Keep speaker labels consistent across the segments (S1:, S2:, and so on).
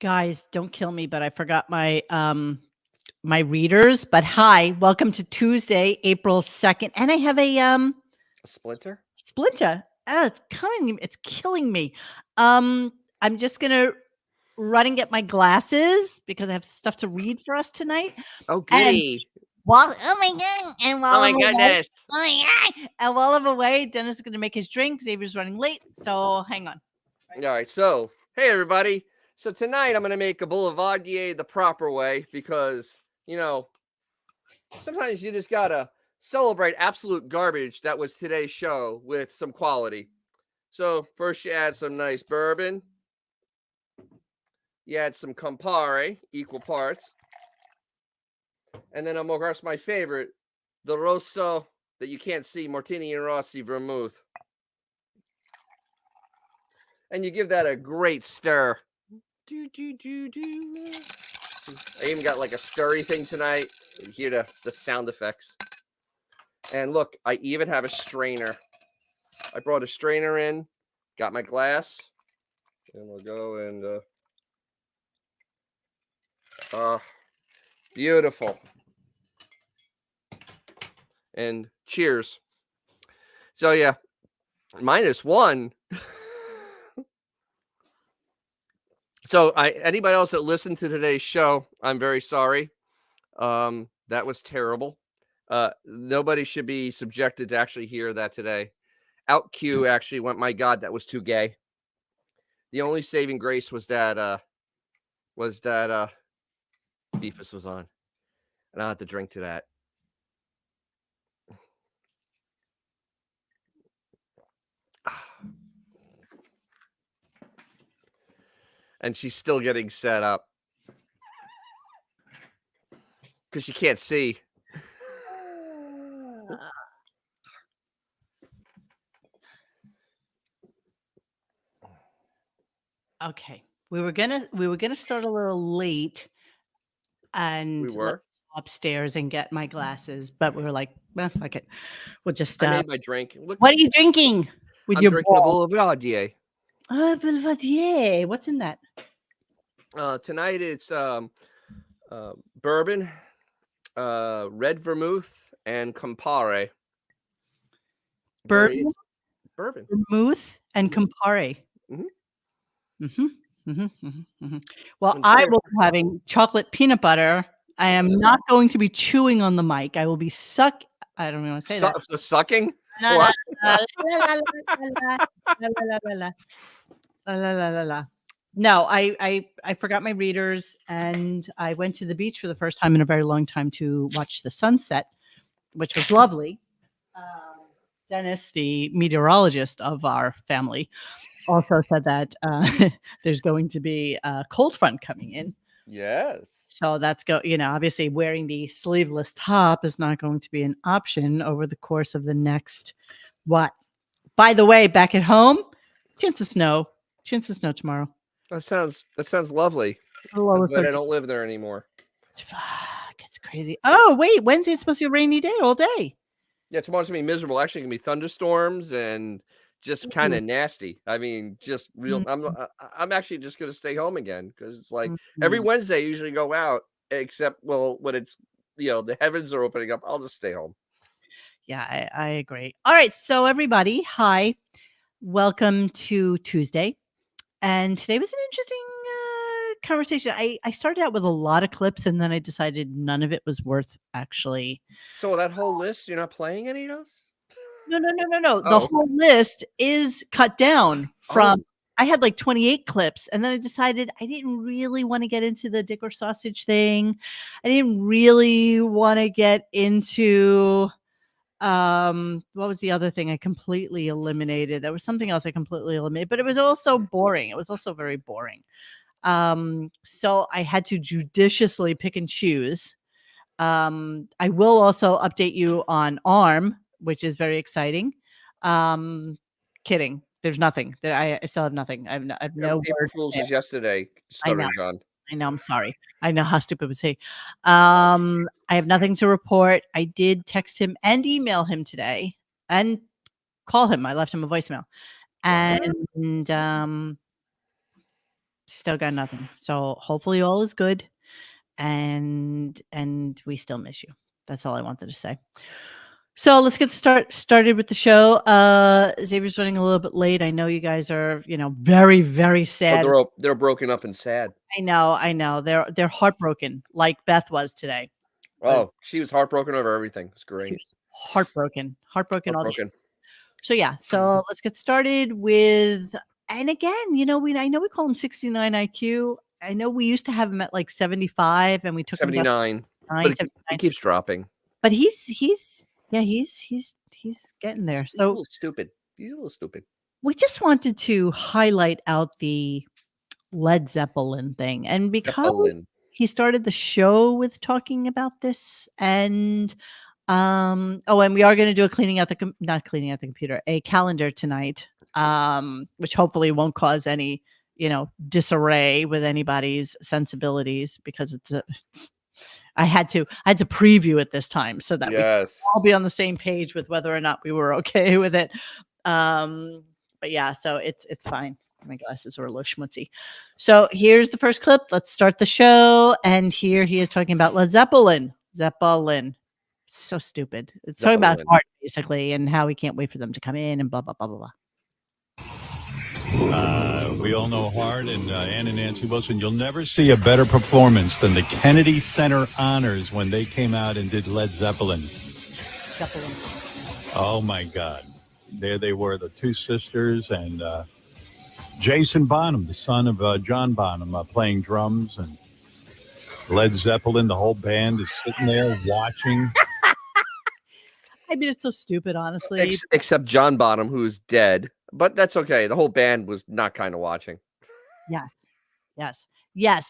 S1: Guys, don't kill me, but I forgot my readers. But hi, welcome to Tuesday, April 2nd. And I have a
S2: A splinter?
S1: splinter. It's killing me. I'm just gonna run and get my glasses because I have stuff to read for us tonight.
S2: Oh,
S1: And
S2: goody.
S1: oh my god, and
S2: Oh
S1: while
S2: my
S1: I'm away,
S2: goodness.
S1: oh my god, and while I'm away, Dennis is gonna make his drink. Xavier's running late, so hang on.
S2: All right, so, hey, everybody. So tonight I'm going to make a boulevardier the proper way because, sometimes you just got to celebrate absolute garbage that was today's show with some quality. So first you add some nice bourbon. You add some Campari, equal parts. And then of course my favorite, the Rosso that you can't see, Martini and Rossi Vermouth. And you give that a great stir. I even got like a stirry thing tonight. You hear the sound effects. And look, I even have a strainer. I brought a strainer in, got my glass, and we'll go and beautiful. And cheers. So yeah, -1. So anybody else that listened to today's show, I'm very sorry. That was terrible. Nobody should be subjected to actually hear that today. Out Q actually went, my God, that was too gay. The only saving grace was that Beefus was on. And I'll have to drink to that. And she's still getting set up. Because she can't see.
S1: Okay. We were gonna start a little late and
S2: We were.
S1: upstairs and get my glasses, but we were like, well, fuck it. We'll just
S2: I made my drink. Look,
S1: what are you drinking with
S2: I'm
S1: your
S2: drinking a
S1: ball?
S2: boulevardier.
S1: Boulevardier. What's in that?
S2: Tonight it's bourbon, red vermouth, and Campari.
S1: Bourbon,
S2: Bourbon.
S1: vermouth, and Campari. Well,
S2: And
S1: I
S2: cheers.
S1: will be having chocolate peanut butter. I am not going to be chewing on the mic. I will be I don't even want to say that.
S2: Sucking?
S1: La,
S2: What?
S1: la, la, la, la, la, la, la, la, la. La, la, la, la, la. No, I forgot my readers, and I went to the beach for the first time in a very long time to watch the sunset, which was lovely. Dennis, the meteorologist of our family, also said that there's going to be a cold front coming in.
S2: Yes.
S1: So that's obviously wearing the sleeveless top is not going to be an option over the course of the next what? By the way, back at home, chance of snow tomorrow.
S2: That sounds lovely. I'm glad I don't live there anymore.
S1: Fuck, it's crazy. Oh, wait, Wednesday's supposed to be a rainy day all day.
S2: Yeah, tomorrow's gonna be miserable. Actually, gonna be thunderstorms and just kind of nasty. I mean, just real. I'm actually just gonna stay home again because it's like every Wednesday I usually go out, except when it's the heavens are opening up. I'll just stay home.
S1: Yeah, I agree. All right, so everybody, hi, welcome to Tuesday, and today was an interesting conversation. I started out with a lot of clips, and then I decided none of it was worth actually.
S2: So that whole list, you're not playing any of those?
S1: No. The whole list is cut down from. I had like 28 clips, and then I decided I didn't really want to get into the dick or sausage thing. I didn't really want to get into what was the other thing I completely eliminated? There was something else I completely eliminated, but it was also boring. It was also very boring. So I had to judiciously pick and choose. I will also update you on ARM, which is very exciting. Kidding. There's nothing. I still have nothing. I've no
S2: April Fool's was yesterday. Stuttered John.
S1: I know. I'm sorry. I know how stupid it would say. I have nothing to report. I did text him and email him today and call him. I left him a voicemail. And Still got nothing. So hopefully all is good, and we still miss you. That's all I wanted to say. So let's get started with the show. Xavier's running a little bit late. I know you guys are, very, very
S2: Oh,
S1: sad.
S2: they're broken up and sad.
S1: I know. They're heartbroken, like Beth was today.
S2: Oh, she was heartbroken over everything. It's
S1: She
S2: great.
S1: was heartbroken all day.
S2: Heartbroken.
S1: So yeah, so let's get started with, and again, I know we call him 69 IQ. I know we used to have him at like 75, and we took him down to
S2: 79.
S1: 79,
S2: But it
S1: 79.
S2: keeps dropping.
S1: But he's getting there.
S2: He's a
S1: So
S2: little stupid. He's a little stupid.
S1: we just wanted to highlight out the Led Zeppelin thing, and because
S2: Zeppelin.
S1: he started the show with talking about this, and and we are going to do a not cleaning out the computer, a calendar tonight, which hopefully won't cause any disarray with anybody's sensibilities, because I had to preview it this time so that we can all be on the same page with whether or not we were okay with it. But yeah, so it's fine. My glasses are a little schmutzy. So here's the first clip. Let's start the show. And here he is talking about Led Zeppelin. Zeppelin. It's so stupid. It's talking about art, basically, and how we can't wait for them to come in and blah, blah, blah, blah, blah.
S3: We all know Hart and Ann and Nancy Wilson. You'll never see a better performance than the Kennedy Center Honors when they came out and did Led Zeppelin.
S1: Zeppelin.
S3: Oh, my God. There they were, the two sisters, and Jason Bonham, the son of John Bonham, playing drums, and Led Zeppelin. The whole band is sitting there watching.
S1: I mean, it's so stupid, honestly.
S2: Except John Bonham, who's dead. But that's okay. The whole band was not kind of watching.
S1: Yes.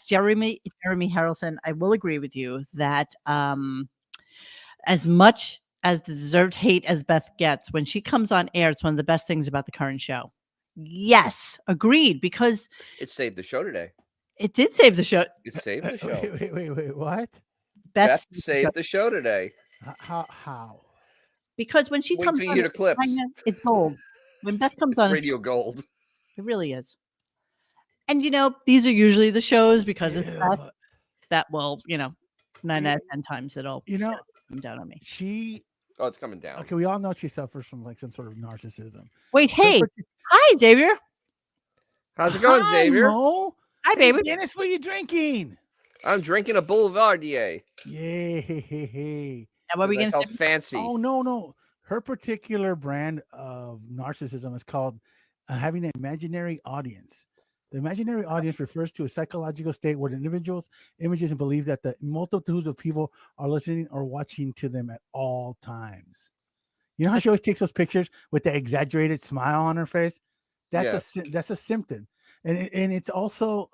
S1: Jeremy Harrelson, I will agree with you that as much as the deserved hate as Beth gets, when she comes on air, it's one of the best things about the current show. Yes, agreed, because
S2: it saved the show today.
S1: It did save the show.
S2: It saved the show.
S4: Wait, what?
S2: Beth saved the show today.
S4: How?
S1: Because when she comes on,
S2: hear the clips.
S1: It's gold. When Beth comes on,
S2: radio gold.
S1: It really is. And these are usually the shows, because it's Beth, that will, 9 out of 10 times it'll come down on me.
S2: Oh, it's coming down.
S4: Okay, we all know she suffers from like some sort of narcissism.
S1: Wait, hey. Hi, Xavier.
S2: How's it going, Xavier?
S4: Mo.
S1: Hi, baby.
S4: Dennis, what are you drinking?
S2: I'm drinking a Boulevardier.
S4: Yay.
S1: Now, what are we going to
S2: say? Fancy.
S4: Oh, no. Her particular brand of narcissism is called having an imaginary audience. The imaginary audience refers to a psychological state where the individuals, images, and believe that the multitudes of people are listening or watching to them at all times. You know how she always takes those pictures with the exaggerated smile on her face? That's a symptom. And it's also,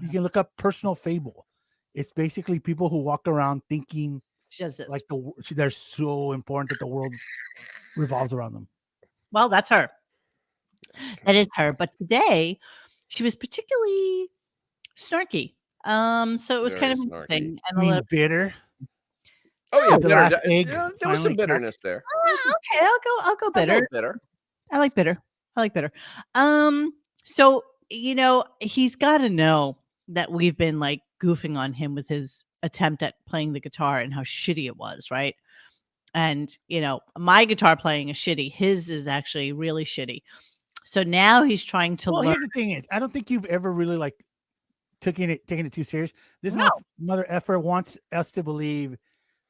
S4: you can look up personal fable. It's basically people who walk around thinking like they're so important that the world revolves around them.
S1: Well, that's her. That is her. But today, she was particularly snarky. So it was kind of interesting. And a little
S4: bitter.
S2: Oh yeah,
S4: the last egg.
S2: There was some bitterness there.
S1: Okay, I'll go bitter. I like bitter. So he's got to know that we've been like goofing on him with his attempt at playing the guitar and how shitty it was, right? And my guitar playing is shitty. His is actually really shitty. So now he's trying to learn.
S4: Here's the thing is, I don't think you've ever really like taking it too serious. This mother effer wants us to believe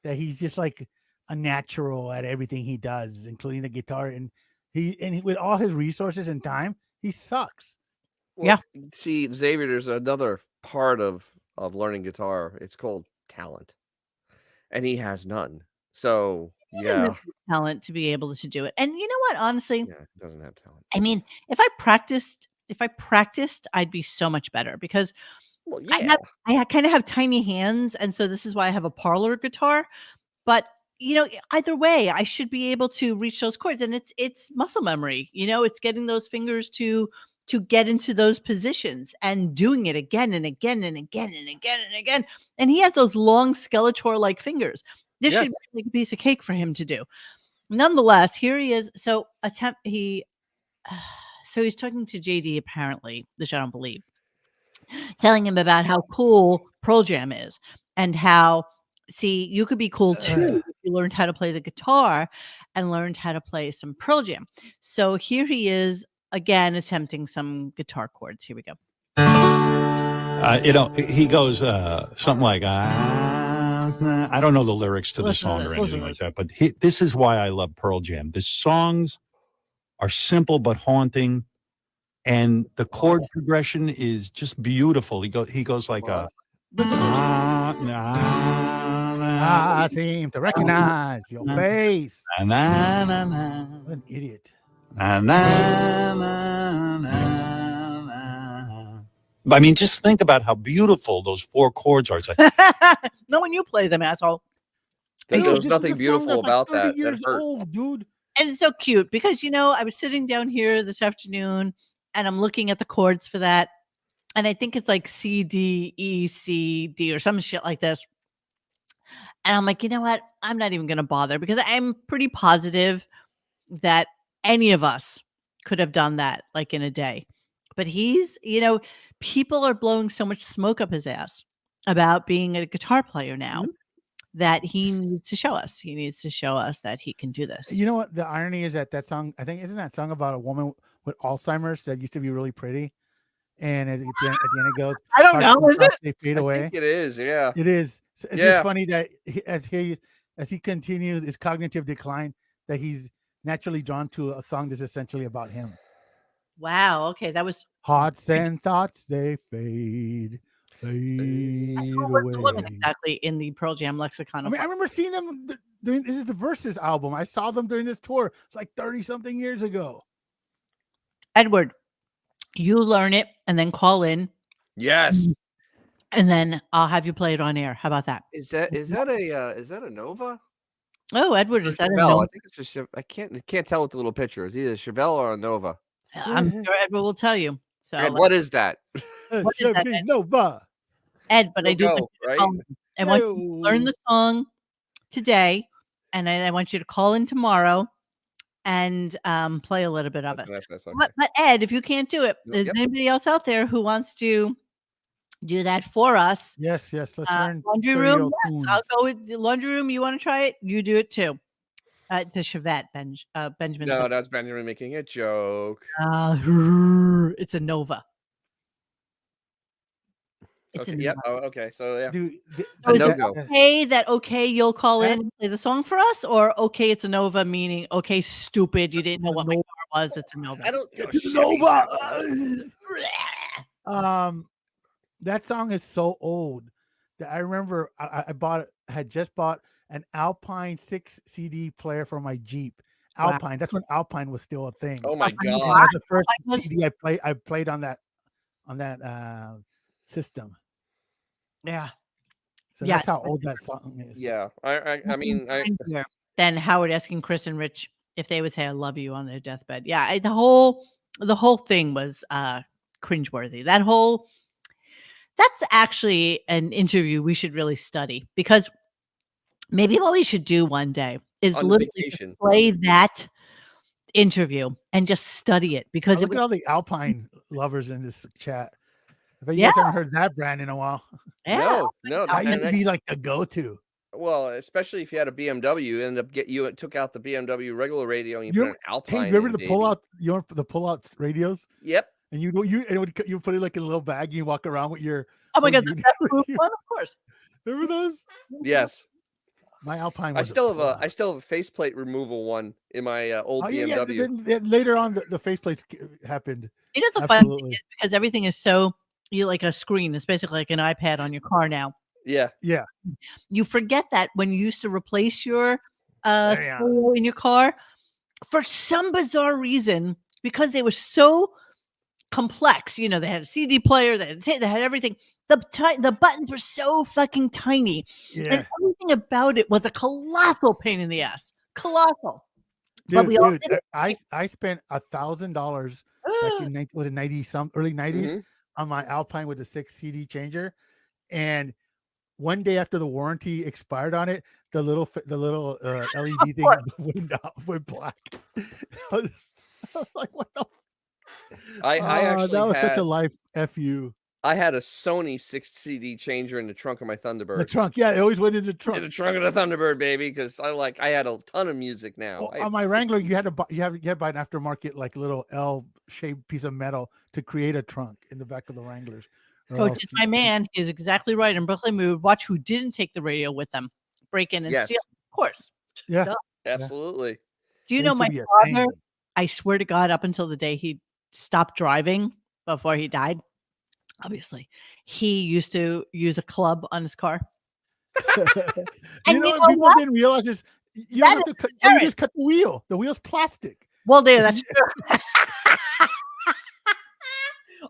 S4: that he's just like a natural at everything he does, including the guitar, and he with all his resources and time, he sucks.
S2: Well, see, Xavier, there's another part of learning guitar. It's called talent, and he has none. So
S1: talent to be able to do it. And you know what? Honestly,
S2: he doesn't have talent.
S1: I mean, if I practiced, I'd be so much better, because I kind of have tiny hands, and so this is why I have a parlor guitar. But either way, I should be able to reach those chords, and it's muscle memory. It's getting those fingers to get into those positions and doing it again and again and again and again and again. And he has those long Skeletor-like fingers. This should be like a piece of cake for him to do. Nonetheless, here he is. So he's talking to JD, apparently, which I don't believe. telling him about how cool Pearl Jam is and how, see, you could be cool too if you learned how to play the guitar and learned how to play some Pearl Jam. So here he is again attempting some guitar chords. Here we go.
S3: He goes something like, I don't know the lyrics to the song or anything like that, but this is why I love Pearl Jam. The songs are simple but haunting, and the chord progression is just beautiful. He goes like
S4: I seem to recognize your face. What an idiot.
S3: I mean, just think about how beautiful those 4 chords are. It's like,
S1: no, when you play them, asshole.
S2: There's nothing beautiful about that.
S4: 30 years
S2: that hurt.
S4: old, dude.
S1: And it's so cute because, I was sitting down here this afternoon and I'm looking at the chords for that. And I think it's like C, D, E, C, D or some shit like this. And I'm like, you know what? I'm not even going to bother because I'm pretty positive that any of us could have done that like in a day. But he's, people are blowing so much smoke up his ass about being a guitar player now that he needs to show us. He needs to show us that he can do this.
S4: You know what? The irony is that song, I think, isn't that song about a woman with Alzheimer's that used to be really pretty? And at the end it goes,
S1: I don't know, is it?
S4: They fade away.
S2: I think it is, yeah.
S4: It is. It's just funny that as he continues his cognitive decline, that he's naturally drawn to a song that's essentially about him.
S1: Wow. Okay, that was
S4: hearts and thoughts. They fade away.
S1: Exactly in the Pearl Jam lexicon.
S4: I mean, I remember seeing them during. This is the Versus album. I saw them during this tour like 30-something years ago.
S1: Edward, you learn it and then call in.
S2: Yes.
S1: And then I'll have you play it on air. How about that?
S2: Is that a Nova?
S1: Oh, Edward, is that a
S2: Chevelle?
S1: Nova?
S2: I think it's a I can't tell with the little picture. It's either a Chevelle or a Nova.
S1: I'm sure Edward will tell you. So
S2: Ed, what is that?
S1: What is that, Ed?
S4: Nova.
S1: Ed, but I do want you to
S2: right?
S1: call in. I want you to learn the song today, and I want you to call in tomorrow and play a little bit of it.
S2: That's okay.
S1: But Ed, if you can't do it, is anybody else out there who wants to do that for us?
S4: Yes. Let's learn
S1: laundry room. Yes, I'll go with the laundry room. You want to try it? You do it too. The Chevette, Benjamin.
S2: No, that's Benjamin making a joke.
S1: It's a Nova. It's
S2: okay, yep. Oh, okay. So yeah.
S4: Dude,
S1: so is it okay, you'll call in and play the song for us, or okay, it's a Nova, meaning okay, stupid, you didn't know what my car was. It's a Nova.
S2: I don't
S4: Nova. That song is so old that I remember I had just bought an Alpine 6 CD player for my Jeep. Alpine. Wow. That's when Alpine was still a thing.
S2: Oh my god!
S4: That was the first CD I played on that system.
S1: Yeah.
S4: So that's how old that song is.
S2: Yeah. I mean,
S1: then Howard asking Chris and Rich if they would say "I love you" on their deathbed. Yeah, the whole thing was cringeworthy. That's actually an interview we should really study, because maybe what we should do one day is literally play that interview and just study it, because
S4: look at all the Alpine lovers in this chat. But you guys haven't heard that brand in a while.
S1: Yeah.
S2: No.
S4: That used to be like the go-to.
S2: Well, especially if you had a BMW, you ended up took out the BMW regular radio and you put an Alpine.
S4: Hey, remember the pull-out radios?
S2: Yep.
S4: And you put it like in a little bag and you walk around with your.
S1: Oh my god, one, of course.
S4: Remember those?
S2: Yes.
S4: My Alpine.
S2: I still have a faceplate removal one in my old BMW.
S4: Yeah. Then later on, the faceplates happened.
S1: You know, the fun thing is because everything is so like a screen. It's basically like an iPad on your car now.
S2: Yeah.
S1: You forget that when you used to replace your stereo in your car, for some bizarre reason, because they were so complex. They had a CD player, they had everything. The buttons were so fucking tiny, and everything about it was a colossal pain in the ass. Colossal.
S4: Dude, I spent $1,000 back in early 90s on my Alpine with the 6 CD changer, and one day after the warranty expired on it, the little LED thing went black. I was like, what the?
S2: I actually
S4: that was such a life fu.
S2: I had a Sony 6 CD changer in the trunk of my Thunderbird.
S4: The trunk, yeah, it always went in the trunk.
S2: In the trunk of the Thunderbird, baby, because I had a ton of music now.
S4: Well, on my Wrangler, you had to buy an aftermarket like little L-shaped piece of metal to create a trunk in the back of the Wranglers.
S1: Coach is my man. He's exactly right. In Brooklyn Mood, watch who didn't take the radio with them. Break in and steal. Of course.
S4: Yeah.
S1: Duh.
S2: Absolutely.
S1: Do you know my father? I swear to God, up until the day he stopped driving before he died, obviously, he used to use a club on his car.
S4: You know what people didn't realize is you don't have to cut, you just cut the wheel. The wheel's plastic.
S1: Well, there, that's true.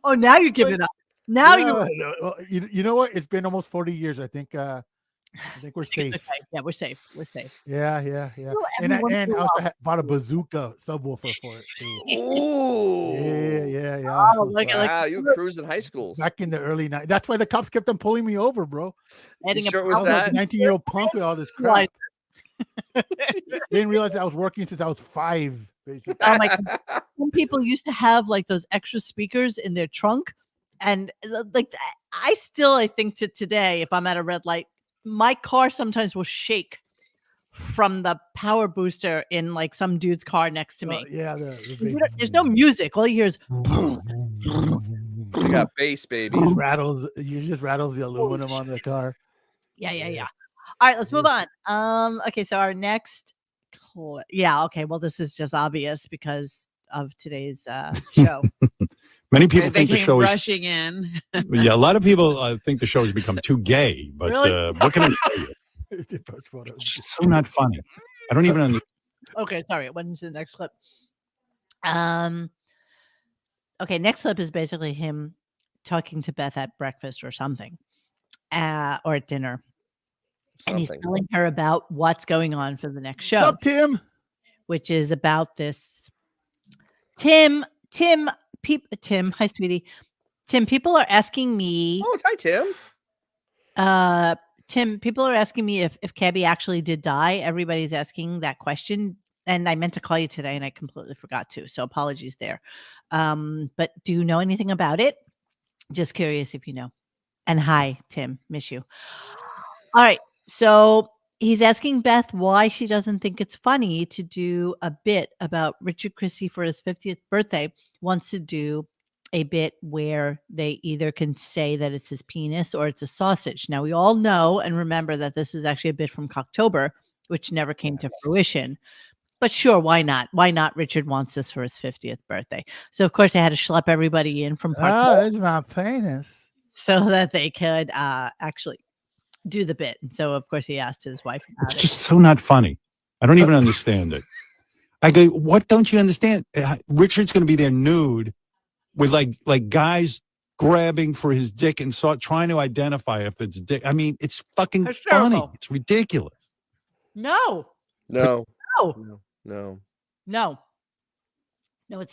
S1: Oh, now you're giving it up. Now
S4: you know what? It's been almost 40 years. I think we're safe.
S1: Okay. Yeah, we're safe. We're safe.
S4: Yeah. And I also bought a bazooka subwoofer for it too.
S2: Ooh.
S4: Yeah.
S2: Oh, wow, you were cruising high schools.
S4: Back in the early 90s. That's why the cops kept on pulling me over, bro.
S2: You sure was that?
S4: Like a 19-year-old punk with all this crap. They didn't realize I was working since I was 5, basically.
S1: Oh my God. Some people used to have like those extra speakers in their trunk. And like I think to today, if I'm at a red light, my car sometimes will shake from the power booster in like some dude's car next to me. There's no music. All you hear is
S2: you got bass, baby.
S4: You just rattles the aluminum on the car.
S1: Yeah. All right, let's move on. Okay, so our next okay, well, this is just obvious because of today's show.
S3: Many people think the show is
S5: rushing in.
S3: Yeah, a lot of people think the show has become too gay, but
S1: really?
S3: What can I tell you? It's just so not funny. I don't even understand.
S1: Okay, sorry. When's the next clip? Okay, next clip is basically him talking to Beth at breakfast or something, or at dinner. And he's telling her about what's going on for the next show.
S4: What's up, Tim?
S1: Which is about this. Tim, hi, sweetie. Tim, people are asking me.
S2: Oh, hi, Tim.
S1: Tim, people are asking me if Cabby actually did die. Everybody's asking that question. And I meant to call you today and I completely forgot to. So apologies there. But do you know anything about it? Just curious if you know. And hi, Tim. Miss you. All right. So he's asking Beth why she doesn't think it's funny to do a bit about Richard Christie for his 50th birthday. Wants to do a bit where they either can say that it's his penis or it's a sausage. Now, we all know and remember that this is actually a bit from Cocktober, which never came to fruition. But sure, why not? Why not? Richard wants this for his 50th birthday. So, of course, they had to schlep everybody in from parts.
S4: Oh, it's my penis.
S1: So that they could actually do the bit. And so, of course, he asked his wife about
S3: It's just so not funny. I don't even understand it. I go, what don't you understand? Richard's going to be there nude with like guys grabbing for his dick and trying to identify if it's dick. I mean, it's fucking funny. It's ridiculous.
S1: No, it's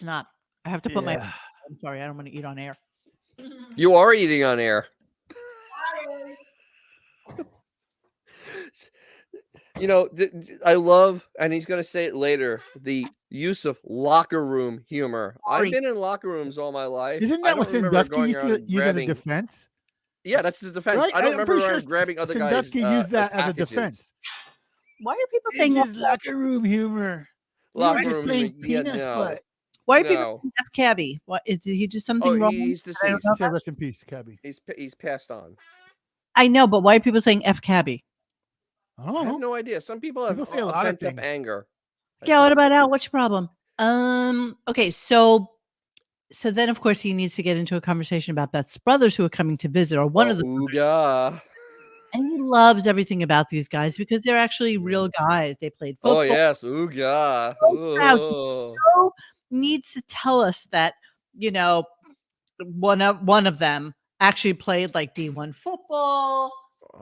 S1: not. I have to put my. I'm sorry, I don't want to eat on air.
S2: You are eating on air. You know, I love, and he's going to say it later, the use of locker room humor. I've been in locker rooms all my life.
S4: Isn't that what Sandusky used to use as a defense?
S2: Yeah, that's his defense.
S4: Right?
S2: I don't remember grabbing other guys.
S4: Sandusky used that as a defense.
S1: Why are people saying
S4: this is locker room humor?
S2: Locker room
S4: humor. Penis butt.
S1: Why are people saying F Cabby? What did he do something wrong?
S2: He's deceased.
S4: Say rest in peace, Cabby.
S2: He's passed on.
S1: I know, but why are people saying F Cabby?
S2: I have no idea. Some people have
S4: say a lot of things.
S2: Anger.
S1: Yeah, what about Al? What's your problem? Okay, so then of course he needs to get into a conversation about Beth's brothers who are coming to visit, or one of the
S2: Ooga.
S1: And he loves everything about these guys because they're actually real guys. They played football.
S2: Oh yes, ooga.
S1: So needs to tell us that, you know, one of them actually played like D1 football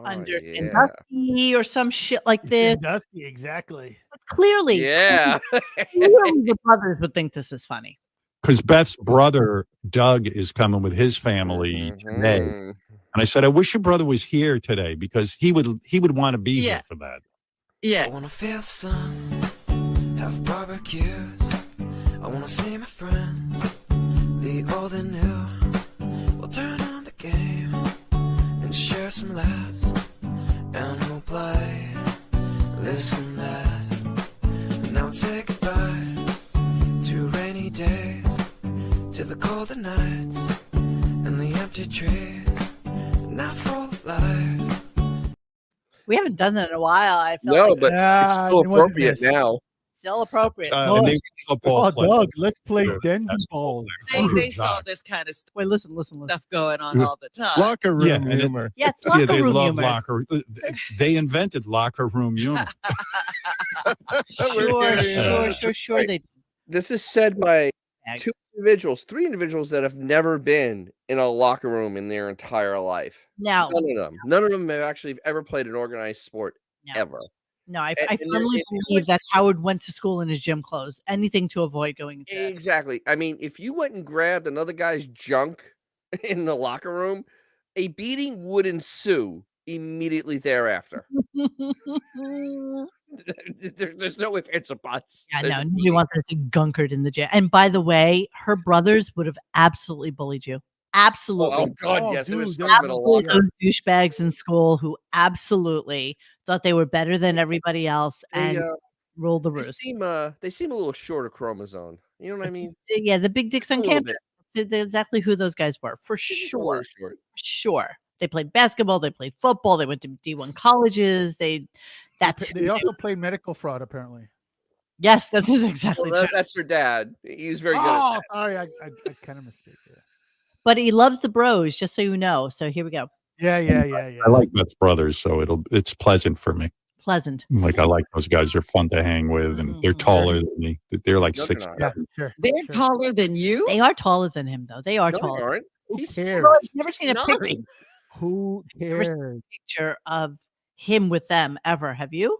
S1: under Sandusky or some shit like this.
S4: Sandusky, exactly.
S1: But clearly, clearly the brothers would think this is funny.
S3: Because Beth's brother Doug is coming with his family today, and I said, I wish your brother was here today because he would want to be here for that.
S5: Yeah.
S6: I want to feel the sun, have barbecues. I want to see my friends, the old and new. We'll turn on the game. to the colder nights and the empty trees, not for life.
S1: We haven't done that in a while. I felt
S2: No,
S1: like
S2: but it's still
S4: it wasn't
S2: appropriate
S4: this.
S2: now.
S1: still appropriate.
S3: And they football
S4: Oh,
S3: players.
S4: Doug, let's play
S3: Yeah,
S4: Denver
S3: that's
S4: balls.
S5: They saw this kind of
S1: Wait, listen.
S5: stuff going on all the time.
S7: Locker
S3: Yeah,
S7: room
S3: and
S7: humor.
S1: Yeah, it's
S3: Yeah,
S1: locker
S3: they
S1: room
S3: love
S1: humor.
S3: locker. They invented locker room humor.
S1: Sure.
S2: Right.
S1: They
S2: This is said by
S1: Bags.
S2: three individuals that have never been in a locker room in their entire life.
S1: Now,
S2: None of them have actually ever played an organized sport
S1: no,
S2: ever.
S1: no, I
S2: And
S1: firmly
S2: it
S1: believe that Howard went to school in his gym clothes. Anything to avoid going into that.
S2: Exactly. I mean, if you went and grabbed another guy's junk in the locker room, a beating would ensue immediately thereafter. There's no ifs, ands, or buts.
S1: Yeah,
S2: There's
S1: no,
S2: a
S1: nobody
S2: beating.
S1: wants her to gunkered in the gym. And by the way, her brothers would have absolutely bullied you. Absolutely.
S2: Oh God,
S4: Oh,
S2: yes. There was
S4: dude,
S2: some
S4: they're
S2: in a
S1: All
S2: locker.
S1: those douchebags in school who absolutely thought they were better than everybody else
S2: They,
S1: and ruled the
S2: they
S1: roost.
S2: seem a little short of chromosome. You know what I mean?
S1: Yeah, the big dicks
S2: A
S1: on
S2: little
S1: campus.
S2: bit.
S1: That's exactly who those guys were, for
S2: Just a little
S1: sure.
S2: short.
S1: Sure. They played basketball, they played football, they went to D1 colleges. That's
S4: They also played medical fraud, apparently.
S1: yes, that is exactly
S2: Well,
S1: true.
S2: that's their dad. He was very good at
S4: Oh,
S2: that.
S4: sorry, I kind of mistaken.
S1: But he loves the bros, just so you know. So here we go.
S4: Yeah.
S3: I like Beth's brothers, so it's pleasant for me.
S1: Pleasant.
S3: Like I like those guys. They're fun to hang with, and they're taller than me. They're like
S2: No, they're
S3: 6.
S2: not.
S4: Yeah, sure.
S5: They're
S4: sure.
S5: taller than you.
S1: They are taller than him, though. They are
S2: No, they
S1: taller.
S2: aren't.
S4: Who
S2: He's
S4: cares?
S1: I've never seen a
S5: 6'9".
S4: Who
S1: Never seen
S4: cares?
S1: picture of him with them ever. Have you?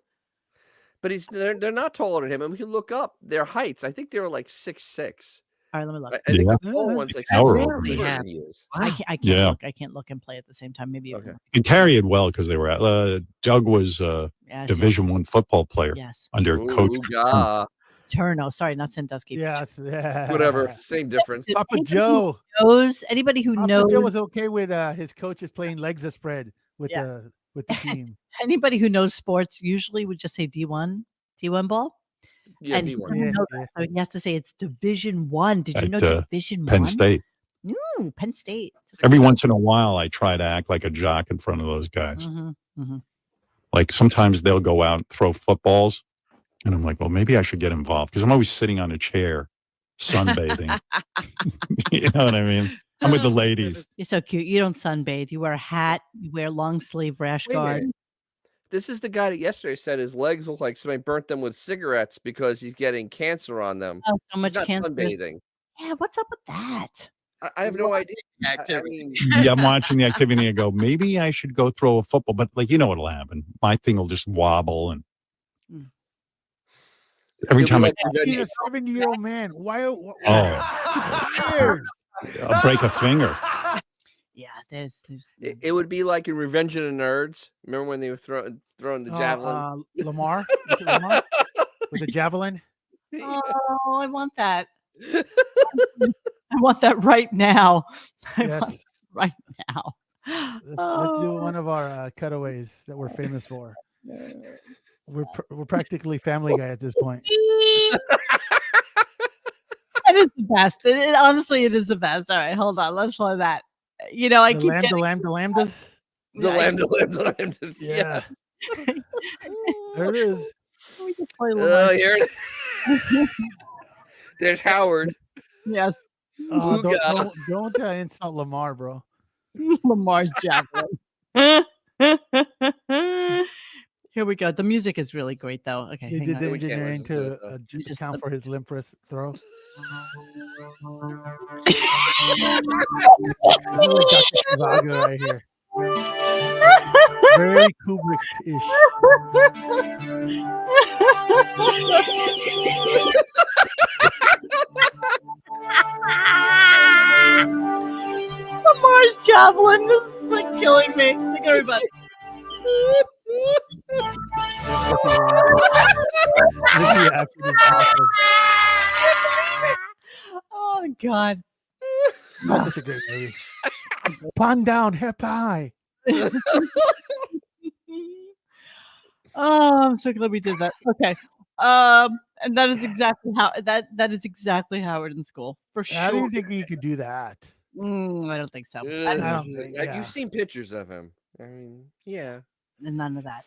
S2: But they're not taller than him. And we can look up their heights. I think they were like 6'6".
S1: All right, let me look.
S2: I think
S3: Yeah.
S2: the tall one's like
S3: Tower
S2: 6'6"
S3: over
S5: me.
S2: taller
S5: Yeah.
S2: than he is.
S1: I can't
S3: Yeah.
S1: look. I can't look and play at the same time. Maybe you
S2: Okay.
S1: can.
S3: They carry it well because they were at. Doug was a
S1: Yes,
S3: Division I football player
S1: yes.
S3: under Coach.
S2: Ooga.
S1: Turno. Sorry, not Sandusky.
S4: Yes, yeah.
S2: Whatever. Same difference.
S1: Did
S4: Papa
S1: anybody
S4: Joe.
S1: who knows anybody who
S4: Papa
S1: knows
S4: Joe was okay with his coaches playing legs a spread with
S1: Yeah.
S4: the team.
S1: anybody who knows sports usually would just say D1 ball.
S2: Yeah,
S1: And he
S2: D1.
S1: doesn't know that, so he has to say it's Division 1. Did you
S3: At,
S1: know Division
S3: Penn
S1: 1?
S3: State.
S1: Penn State.
S3: Every once in a while, I try to act like a jock in front of those guys.
S1: Mm-hmm.
S3: Like sometimes they'll go out and throw footballs, and I'm like, well, maybe I should get involved because I'm always sitting on a chair, sunbathing. You know what I mean? I'm with the ladies.
S1: You're so cute. You don't sunbathe. You wear a hat. You wear long sleeve rash
S2: Wait a
S1: guard.
S2: minute. This is the guy that yesterday said his legs look like somebody burnt them with cigarettes because he's getting cancer on them.
S1: Oh, so much
S2: He's not
S1: cancer.
S2: sunbathing.
S1: Yeah, what's up with that?
S2: I have no idea. I
S5: Activity.
S2: mean,
S3: Yeah, I'm watching the activity and I go, maybe I should go throw a football, but like, you know what'll happen? My thing will just wobble. And every
S2: he'll be
S3: time
S2: like
S4: He's
S2: Virginia.
S4: a 70-year-old man. Why?
S3: Oh.
S4: Who cares?
S3: I'll break a finger.
S1: Yeah, there's
S2: It would be like in Revenge of the Nerds. Remember when they were throwing the javelin?
S4: Lamar? Is it Lamar? With the javelin?
S1: Oh, I want that. I want that right now. I want
S4: Yes.
S1: it right now.
S4: Let's do one of our cutaways that we're famous for. We're practically Family Guy at this point.
S1: That is the best. Honestly, it is the best. All right, hold on. Let's play that. You know, I
S4: The
S1: keep
S4: lambdas.
S2: The lamb.
S4: Yeah. There it is.
S1: We can play
S2: Oh,
S1: Lamar.
S2: here it is. There's Howard.
S1: Yes,
S4: Oh,
S2: Ooga.
S4: don't insult Lamar, bro.
S1: Lamar's javelin. Here we go. The music is really great, though. Okay,
S4: He
S1: hang
S4: did
S1: on.
S4: the
S2: We can't
S4: engineering
S2: listen to
S4: to
S2: it, though.
S4: just
S1: Just
S4: account for his limp wrist throw. This is like Dr. Zhivago right here. Very Kubrick-ish.
S1: Lamar's javelin. This is like killing me. Look at everybody.
S4: Ricky acted is awesome.
S1: Oh God.
S4: That's such a great movie. Palm down, hip high.
S1: Oh, I'm so glad we did that. Okay. And that is exactly how that is exactly Howard in school for
S4: I don't
S1: sure.
S4: even think he could do that.
S1: I don't think so.
S4: I don't think. Yeah.
S2: You've seen pictures of him. I mean, yeah.
S1: None of that.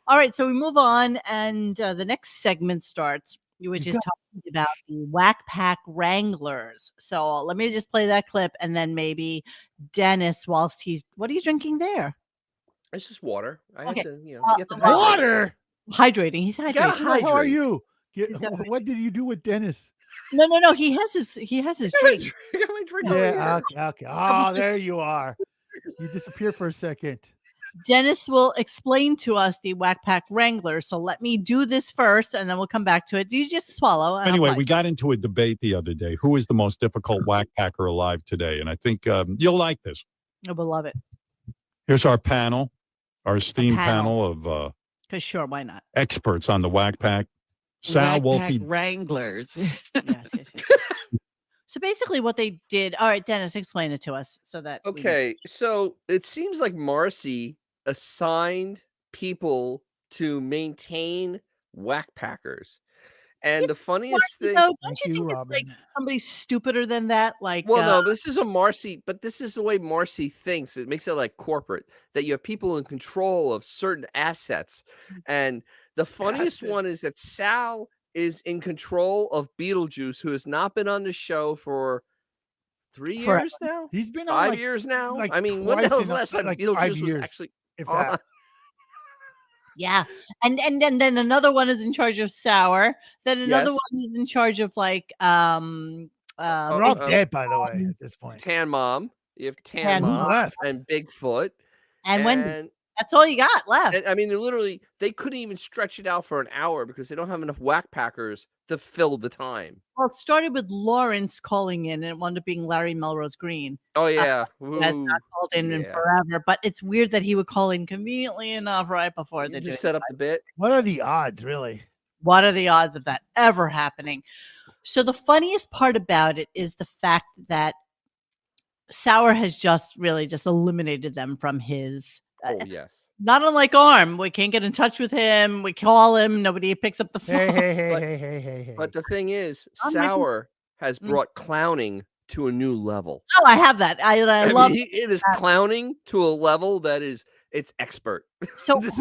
S1: All right, so we move on, and the next segment starts, which is talking about the Whack Pack Wranglers. So let me just play that clip, and then maybe Dennis, whilst he's, what are you drinking there?
S2: It's just water. I
S1: Okay.
S2: have to, get the hydrate.
S4: Water.
S1: Hydrating. He's
S2: You gotta
S1: hydrating.
S4: How are
S2: hydrate.
S4: you?
S1: He's got
S4: What did you do with Dennis?
S1: No. He has his drink.
S2: I got my drink over
S4: Yeah.
S2: here.
S4: Okay. Oh, there you are. You disappeared for a second.
S1: Dennis will explain to us the Whack Pack Wranglers. So let me do this first, and then we'll come back to it. Do you just swallow? And
S3: Anyway, we got into a debate the other day. Who is the most difficult whack packer alive today? And I think you'll like this.
S1: I will love it.
S3: Here's our panel, our esteemed
S1: panel.
S3: panel of
S1: Because sure, why not?
S3: experts on the whack pack. Sal,
S5: Whack
S3: Wolfie,
S5: Pack Wranglers.
S1: Yes. So basically what they did, all right, Dennis, explain it to us so that we know.
S2: Okay, so it seems like Marcy assigned people to maintain whack packers. And the funniest
S1: Marcy,
S2: thing,
S1: though, don't
S4: Thank
S1: you
S4: you,
S1: think it's
S4: Robin.
S1: like somebody stupider than that? Like,
S2: well, no, this is a Marcy, but this is the way Marcy thinks. It makes it like corporate, that you have people in control of certain assets. And the funniest one is that Sal is in control of Beetlejuice, who has not been on the show for 3
S1: Forever.
S2: years now?
S4: He's been on
S2: 5
S4: like
S2: years now?
S4: like
S2: I mean, when the
S4: twice
S2: hell's the
S4: in,
S2: last time
S4: like 5
S2: Beetlejuice was
S4: years,
S2: actually
S4: if
S2: on?
S4: that.
S1: yeah, and then another one is in charge of Sour. Then another
S2: Yes.
S1: one is in charge of like
S4: They're all dead, by the way, at this point.
S2: Tan Mom. You have Tan
S1: Tan
S4: Who's
S2: Mom
S4: left?
S2: and Bigfoot.
S1: and Wendy. That's all you got left.
S2: And I mean, they couldn't even stretch it out for an hour because they don't have enough whack packers to fill the time.
S1: Well, it started with Lawrence calling in, and it wound up being Larry Melrose Green.
S2: Oh yeah,
S1: Who has
S2: Ooh,
S1: not called in
S2: yeah.
S1: forever, but it's weird that he would call in conveniently enough right before
S2: You
S1: they
S2: just set up the bit.
S4: What are the odds, really?
S1: What are the odds of that ever happening? So the funniest part about it is the fact that Sour has just eliminated them from his.
S2: Oh yes.
S1: Not unlike Arm, we can't get in touch with him. We call him, nobody picks up the phone.
S4: Hey.
S2: But the thing is,
S1: I'm missing-
S2: Sour has brought clowning to a new level.
S1: Oh, I have that. I love.
S2: It is clowning to a level that it's expert.
S1: So
S2: This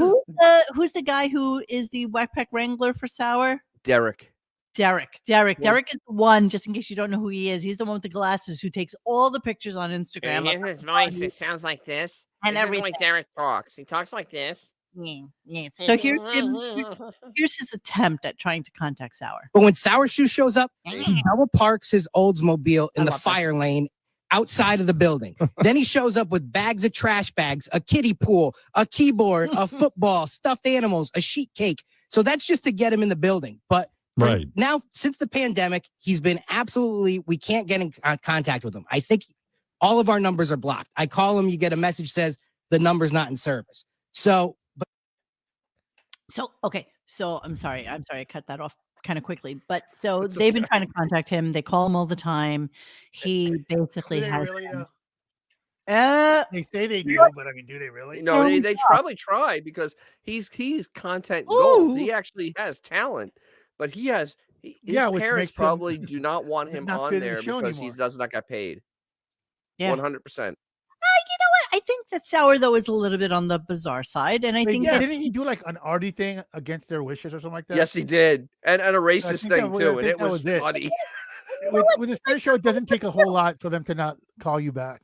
S1: who's the guy who is the Whack Pack Wrangler for Sour?
S2: Derek.
S1: Derek is the one, just in case you don't know who he is. He's the one with the glasses who takes all the pictures on Instagram.
S7: And his voice, it sounds like this.
S1: And
S7: This isn't
S1: everything.
S7: like Derek talks. He talks like this.
S1: Yeah. So here's his attempt at trying to contact Sour.
S8: But when Sour Shoe shows up, he double parks his Oldsmobile in the
S1: love this.
S8: fire lane outside of the building. Then he shows up with bags of trash bags, a kiddie pool, a keyboard, a football, stuffed animals, a sheet cake. So that's just to get him in the building. But
S3: right
S8: now, since the pandemic, he's been we can't get in contact with him. I think all of our numbers are blocked. I call him, you get a message says the number's not in service. So
S1: I'm sorry, I cut that off kind of quickly. But so they've been trying to contact him. They call him all the time. He basically has.
S4: They say they do, but I mean, do they really?
S2: No, they probably try because he's content gold. He actually has talent, but his
S4: which
S2: parents
S4: makes him
S2: probably do not want him
S4: not
S2: on
S4: fit in the
S2: there
S4: show
S2: because
S4: anymore.
S2: he does not get paid.
S1: Yeah.
S2: 100%.
S1: You know what? I think that Sour though is a little bit on the bizarre side, and I think that
S4: didn't he do like an arty thing against their wishes or something like that?
S2: Yes, he did, and a racist
S4: think
S2: thing
S4: that-
S2: too,
S4: I
S2: and
S4: think
S2: it
S4: that
S2: was
S4: was it.
S2: funny.
S4: With a show, it doesn't take a whole lot for them to not call you back.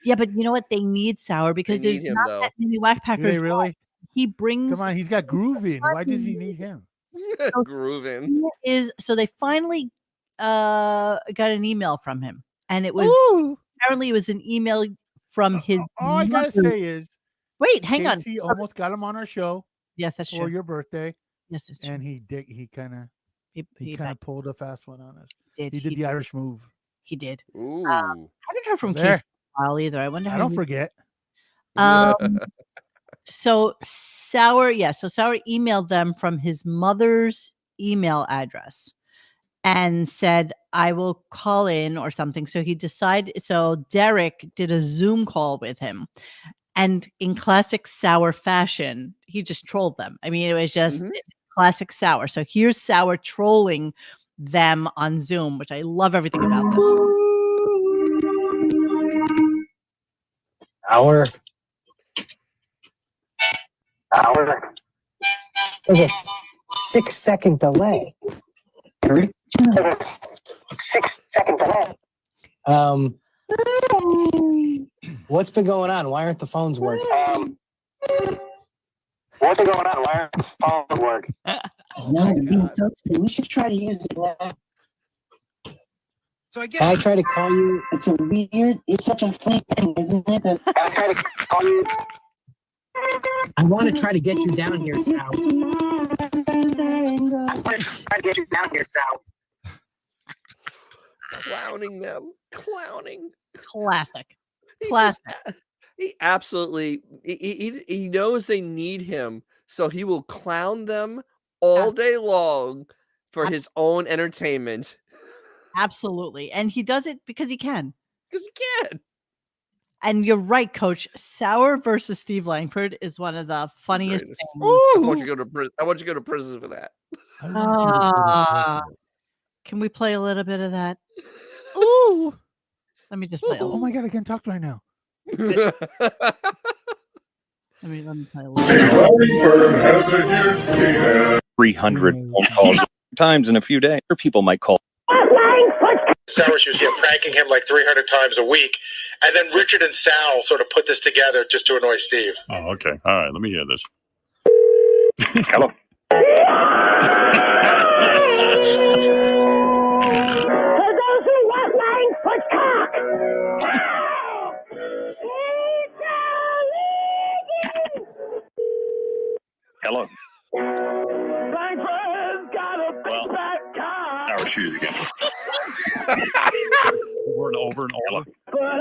S1: yeah, but you know what? They need Sour because
S2: They
S1: there's
S2: need him,
S1: not
S2: though.
S1: that many Whack
S4: Do
S1: Packers.
S4: they really?
S1: left. He brings.
S4: Come on, he's got grooving. Why does he need him?
S2: Grooving.
S1: So they finally got an email from him, and it was apparently it was an email from his.
S4: All I gotta
S1: mother.
S4: say is,
S1: Wait, hang on.
S4: Casey almost got him on our show
S1: Yes, that's
S4: for
S1: true.
S4: your birthday,
S1: Yes, that's true.
S4: and he kind of
S1: He
S4: kind of pulled a fast one on us.
S1: did.
S4: He did the Irish move.
S1: He did.
S2: Ooh.
S1: I haven't heard from
S4: There.
S1: Casey in a while either. I wonder
S4: I
S1: how.
S4: don't
S1: he-
S4: forget.
S1: So Sour emailed them from his mother's email address and said, I will call in or something. So Derek did a Zoom call with him. And in classic Sour fashion, he just trolled them. I mean, it was just Classic Sour. So here's Sour trolling them on Zoom, which I love everything about this.
S9: Hour. There's a 6-second delay. 6-second delay. What's been going on? Why aren't the phones working? What's been going on? Why aren't the phones working? We should try to use it now.
S8: So I
S9: Can I try to call you? It's such a funny thing, isn't it? Can I try to call you? I want to try to get you down here, Sal. I want to try to get you down here, Sal.
S2: Clowning them. Clowning.
S1: Classic.
S2: He absolutely he knows they need him, so he will clown them all day long for his own entertainment.
S1: Absolutely. And he does it because he can.
S2: Because he can.
S1: And you're right, Coach. Sour versus Steve Langford is one of the funniest things.
S2: I want you to go to prison. I want you to go to prison for that.
S1: Can we play a little bit of that? Ooh. Let me just play a
S4: Oh
S1: little.
S4: my God, I can't talk right now.
S1: Let me play a little.
S10: Steve Langford has a huge penis. 300 phone calls times in a few days. Or people might call.
S11: Sour Shoes, pranking him like 300 times a week. And then Richard and Sal sort of put this together just to annoy Steve.
S10: Oh, okay. All right. Let me hear this. Hello.
S12: For those who want Langford's cock.
S10: Hello.
S12: Langford's got a big fat cock.
S10: Sour Shoes again. Over and over and over.
S12: But I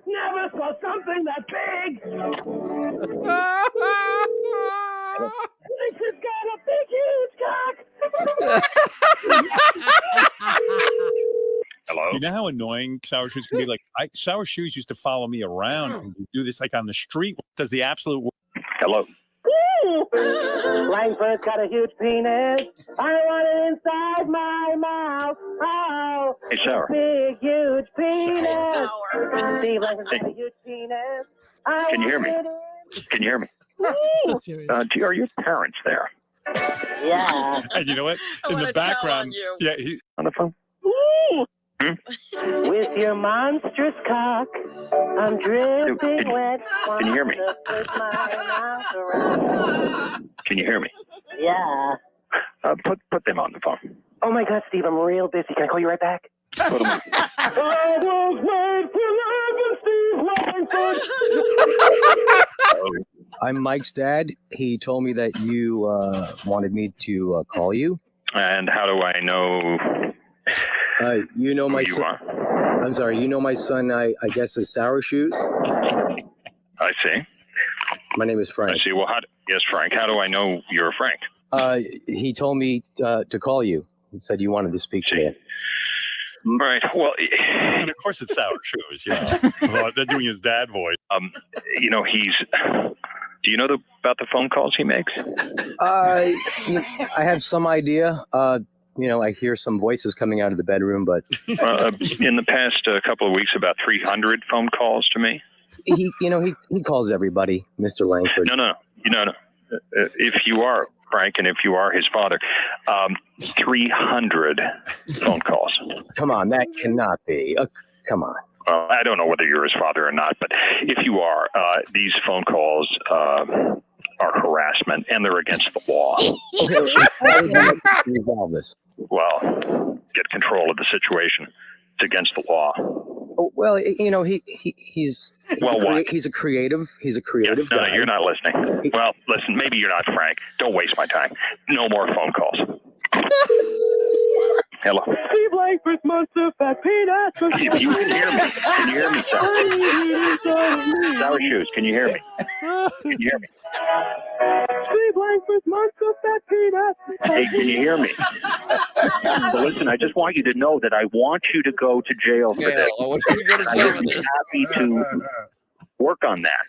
S12: never saw something that big. Langford's got a big, huge cock.
S10: Hello. You know how annoying Sour Shoes can be? Like, Sour Shoes used to follow me around and do this like on the street. Does the absolute work. Hello.
S12: Langford's got a huge penis. I want it inside my mouth. Oh,
S10: Hey, Sour.
S12: big, huge penis. Steve Langford's got a huge penis.
S10: Can you hear me? Can you hear me?
S1: So serious.
S10: Are your parents there?
S12: Yeah.
S10: And you know what?
S5: I
S10: In the
S5: wanna tell
S10: background,
S5: on you.
S10: yeah, he's on the phone.
S12: With your monstrous cock, I'm dripping wet.
S10: Can you hear me? Can you hear me?
S12: Yeah.
S10: Put them on the phone.
S12: Oh my God, Steve, I'm real busy. Can I call you right back?
S10: Put them on.
S12: I was made for love and Steve Langford.
S9: I'm Mike's dad. He told me that you wanted me to call you.
S10: And how do I know
S9: You know my
S10: who you
S9: son.
S10: are?
S9: I'm sorry. You know my son. I guess is Sour Shoes.
S10: I see.
S9: My name is Frank.
S10: I see. Well, yes, Frank. How do I know you're Frank?
S9: He told me to call you. He said you wanted to speak to me.
S10: Right. Well, and of course it's Sour Shoes. Yeah. Well, they're doing his dad voice. He's. Do you know about the phone calls he makes?
S9: I have some idea. I hear some voices coming out of the bedroom, but
S10: in the past couple of weeks, about 300 phone calls to me.
S9: He calls everybody Mr. Langford.
S10: No. If you are Frank, and if you are his father, 300 phone calls.
S9: Come on, that cannot be. Come on.
S10: I don't know whether you're his father or not, but if you are, these phone calls are harassment, and they're against the law.
S9: Okay, resolve this.
S10: Well, get control of the situation. It's against the law.
S9: Oh, well, he's
S10: what?
S9: He's a creative. He's a creative
S10: No,
S9: guy.
S10: you're not listening. Well, listen, maybe you're not Frank. Don't waste my time. No more phone calls. Hello.
S12: Steve Langford's monster fat penis.
S10: If you can hear me, Sour Shoes, can you hear me? Can you hear me?
S12: Steve Langford's monster fat penis.
S10: Hey, can you hear me? So listen, I just want you to know that I want you to go to jail for this.
S2: I want you to go to
S10: I
S2: jail
S10: would
S2: for
S10: be
S2: this.
S10: happy to Work on that.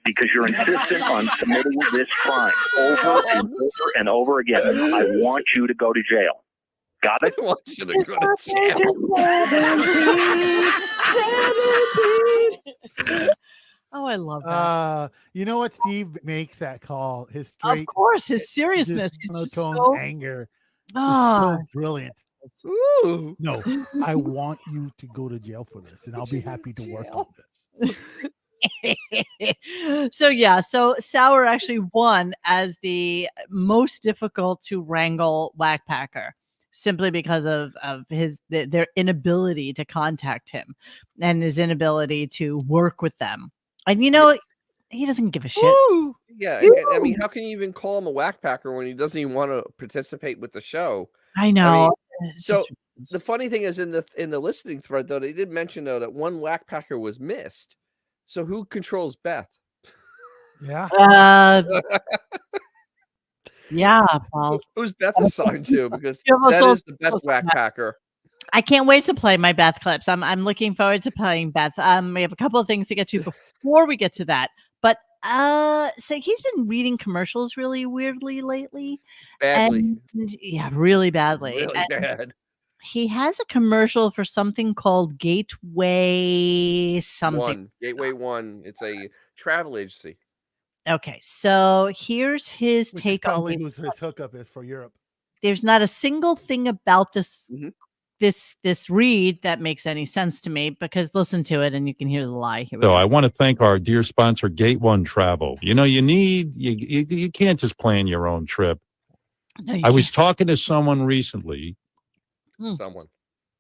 S10: Because you're insistent on committing this crime over and over and over again. I want you to go to jail. Got it?
S2: I want you to go to jail.
S1: Oh, I love that.
S4: You know what? Steve makes that call. His straight,
S1: of course, his seriousness. He's just so
S4: anger.
S1: Oh,
S4: So brilliant.
S2: Ooh.
S4: No, I want you to go to jail for this, and I'll be happy to work on this.
S1: So Sour actually won as the most difficult to wrangle whackpacker, simply because of their inability to contact him and his inability to work with them. And he doesn't give a shit.
S2: Woo! Yeah, I mean, how can you even call him a whackpacker when he doesn't even want to participate with the show?
S1: I know.
S2: So the funny thing is, in the listening thread, though, they did mention though that one whackpacker was missed. So who controls Beth?
S4: Yeah.
S1: Yeah, Paul.
S2: Who's Beth assigned to? Because that is the best whackpacker.
S1: I can't wait to play my Beth clips. I'm looking forward to playing Beth. We have a couple of things to get to before we get to that. But so he's been reading commercials really weirdly lately.
S2: Badly.
S1: Yeah, really badly.
S2: Really bad.
S1: He has a commercial for something called Gateway something.
S2: Gateway One. It's a travel agency.
S1: Okay, so here's his
S4: Which
S1: take
S4: is probably
S1: on
S4: whose his hookup is for Europe.
S1: There's not a single thing about this this read that makes any sense to me, because listen to it and you can hear the lie. Here we
S3: So
S1: go.
S3: I want to thank our dear sponsor, Gate One Travel. You can't just plan your own trip.
S1: No,
S3: I was talking to someone recently.
S2: Someone.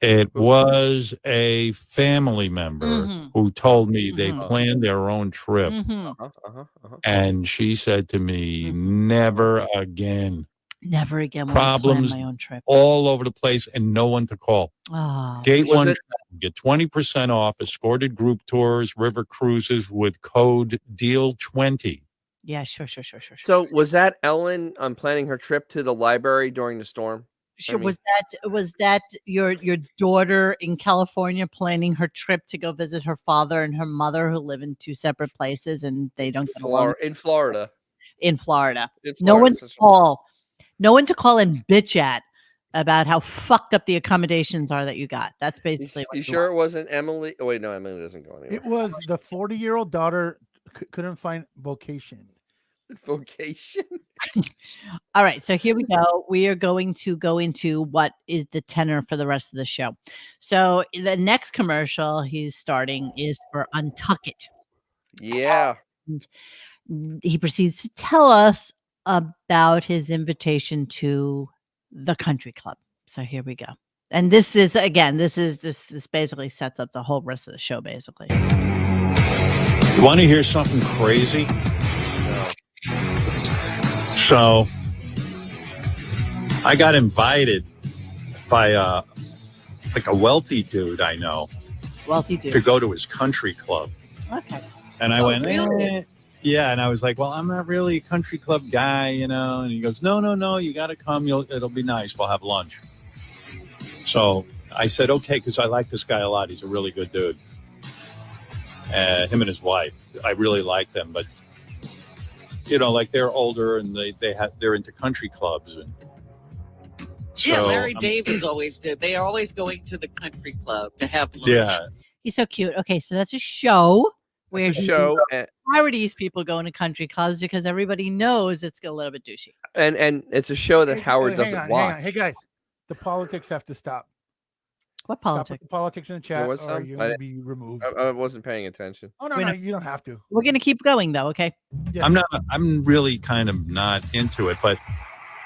S3: It was a family member who told me they planned their own trip. And she said to me, never again.
S1: Never again.
S3: Problems
S1: My own trip.
S3: all over the place and no one to call.
S1: Oh,
S3: Gate One Travel, get 20% off escorted group tours, river cruises with code DEAL20.
S1: Yeah, sure.
S2: So was that Ellen planning her trip to the library during the storm?
S1: Sure. Was that your daughter in California planning her trip to go visit her father and her mother, who live in two separate places and they don't get along?
S2: In Florida.
S1: No one to call and bitch at about how fucked up the accommodations are that you got. That's basically what
S2: you sure it wasn't Emily? Oh wait, no, Emily doesn't go anywhere.
S4: It was the 40-year-old daughter couldn't find vocation.
S1: All right, so here we go. We are going to go into what is the tenor for the rest of the show. So the next commercial he's starting is for Untuck It.
S2: Yeah.
S1: And he proceeds to tell us about his invitation to the country club. So here we go. And this basically sets up the whole rest of the show, basically.
S3: You want to hear something crazy? So I got invited by a wealthy dude I know.
S1: Wealthy dude.
S3: To go to his country club.
S1: Okay.
S3: And I went, yeah. And I was like, well, I'm not really a country club guy, And he goes, no, you got to come. It'll be nice. We'll have lunch. So I said, okay, because I like this guy a lot. He's a really good dude. Him and his wife. I really like them, but they're older and they're into country clubs and
S5: so, Larry David's always did. They are always going to the country club to have lunch.
S3: Yeah.
S1: He's so cute. Okay, so that's a show where he parodies people going to country clubs because everybody knows it's a little bit douchey.
S2: And it's a show that Howard doesn't watch.
S4: Hey guys, the politics have to stop.
S1: What politics?
S4: Stop the politics in the chat, or you're going to be removed.
S2: I wasn't paying attention.
S4: Oh no, you don't have to.
S1: We're going to keep going though, okay?
S4: Yes.
S3: I'm really kind of not into it, but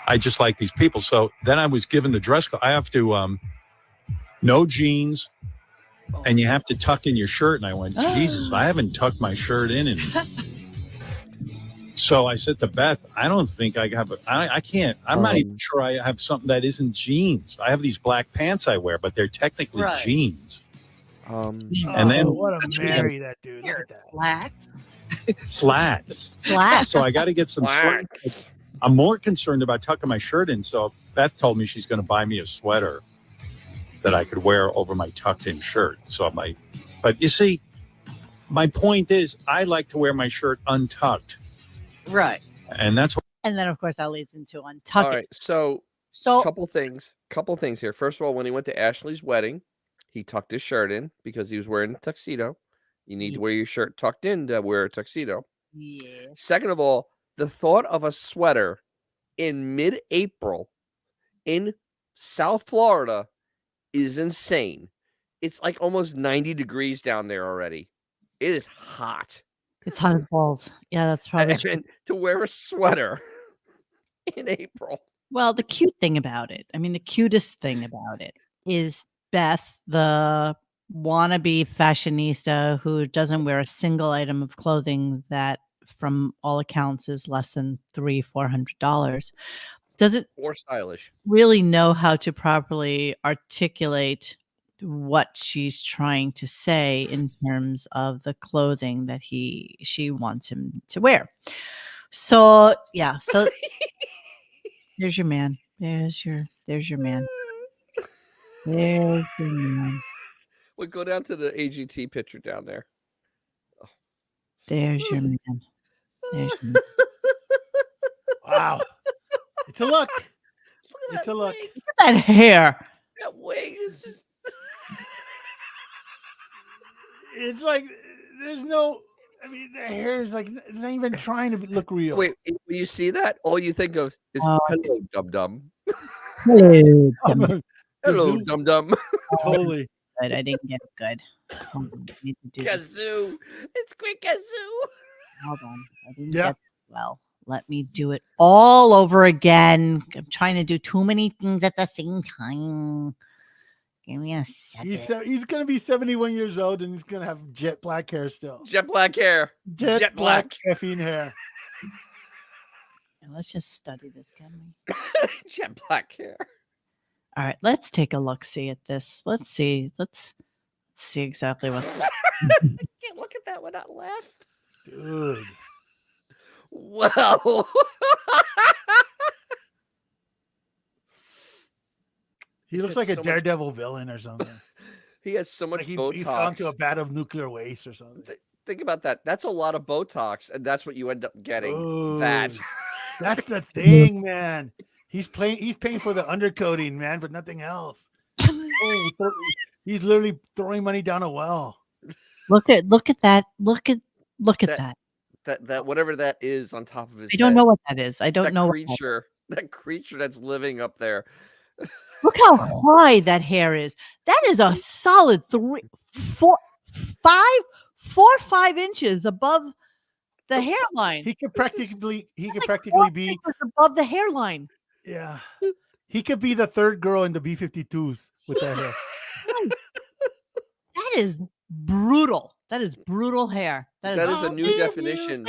S3: I just like these people. So then I was given the dress code. I have to no jeans, and you have to tuck in your shirt. And I went, Jesus, I haven't tucked my shirt in. So I said to Beth, I don't think I have. I can't. I'm not even sure I have something that isn't jeans. I have these black pants I wear, but they're technically jeans. And then
S4: what a marry that dude. Look at that.
S3: Slacks. So I got to get some slacks. I'm more concerned about tucking my shirt in. So Beth told me she's going to buy me a sweater that I could wear over my tucked in shirt. So but you see, My point is, I like to wear my shirt untucked.
S5: Right.
S3: And that's what.
S1: And then, of course, that leads into untucking.
S2: All right. So couple things here. First of all, when he went to Ashley's wedding, he tucked his shirt in because he was wearing a tuxedo. You need to wear your shirt tucked in to wear a tuxedo.
S1: Yes.
S2: Second of all, the thought of a sweater in mid-April in South Florida is insane. It's like almost 90 degrees down there already. It is hot.
S1: It's hot as balls. Yeah, that's probably true.
S2: And to wear a sweater in April.
S1: Well, the cute thing about it, the cutest thing about it is Beth, the wannabe fashionista who doesn't wear a single item of clothing that, from all accounts, is less than $300-400. Doesn't
S2: or stylish
S1: really know how to properly articulate what she's trying to say in terms of the clothing that she wants him to wear. So yeah, so there's your man. There's your man. There's your man.
S2: We'll go down to the AGT picture down there. Oh.
S1: There's your man. There's your man.
S4: Wow. It's a look. It's a look.
S1: Look at that hair.
S2: That wig is just...
S4: It's like there's no. The hair is like it's not even trying to look real.
S2: Wait, when you see that, all you think of is hello, dum dum.
S1: Hello,
S2: hello, dum dum.
S4: Totally.
S1: Good. I didn't get it good. Hold on. I need to do this.
S2: Kazoo. It's quick kazoo.
S1: Hold on. I didn't get it well. Let me do it all over again. I'm trying to do too many things at the same time. Give me a second.
S4: He's going to be 71 years old and he's going to have jet black hair still.
S2: Jet black hair.
S4: Jet black caffeine hair.
S1: Now let's just study this, can we?
S2: Jet black hair.
S1: All right, let's take a look-see at this. Let's see exactly what.
S7: Can't look at that without laugh.
S4: Dude.
S2: Well.
S4: He looks like a Daredevil villain or something.
S2: He has so much Botox.
S4: He fell into a vat of nuclear waste or something.
S2: Think about that. That's a lot of Botox, and that's what you end up getting.
S4: Ooh,
S2: that's
S4: the thing, man. He's paying for the undercoating, man, but nothing else. He's literally throwing money down a well.
S1: Look at that. Look at that.
S2: That whatever that is on top of his
S1: I don't know what that is. I don't know
S2: that creature that's living up there.
S1: Look how high that hair is. That is a solid 4 or 5 inches above the hairline.
S4: He could practically be
S1: above the hairline.
S4: Yeah. He could be the third girl in the B-52s with that hair.
S1: That is brutal. That is brutal hair.
S2: That is a new definition.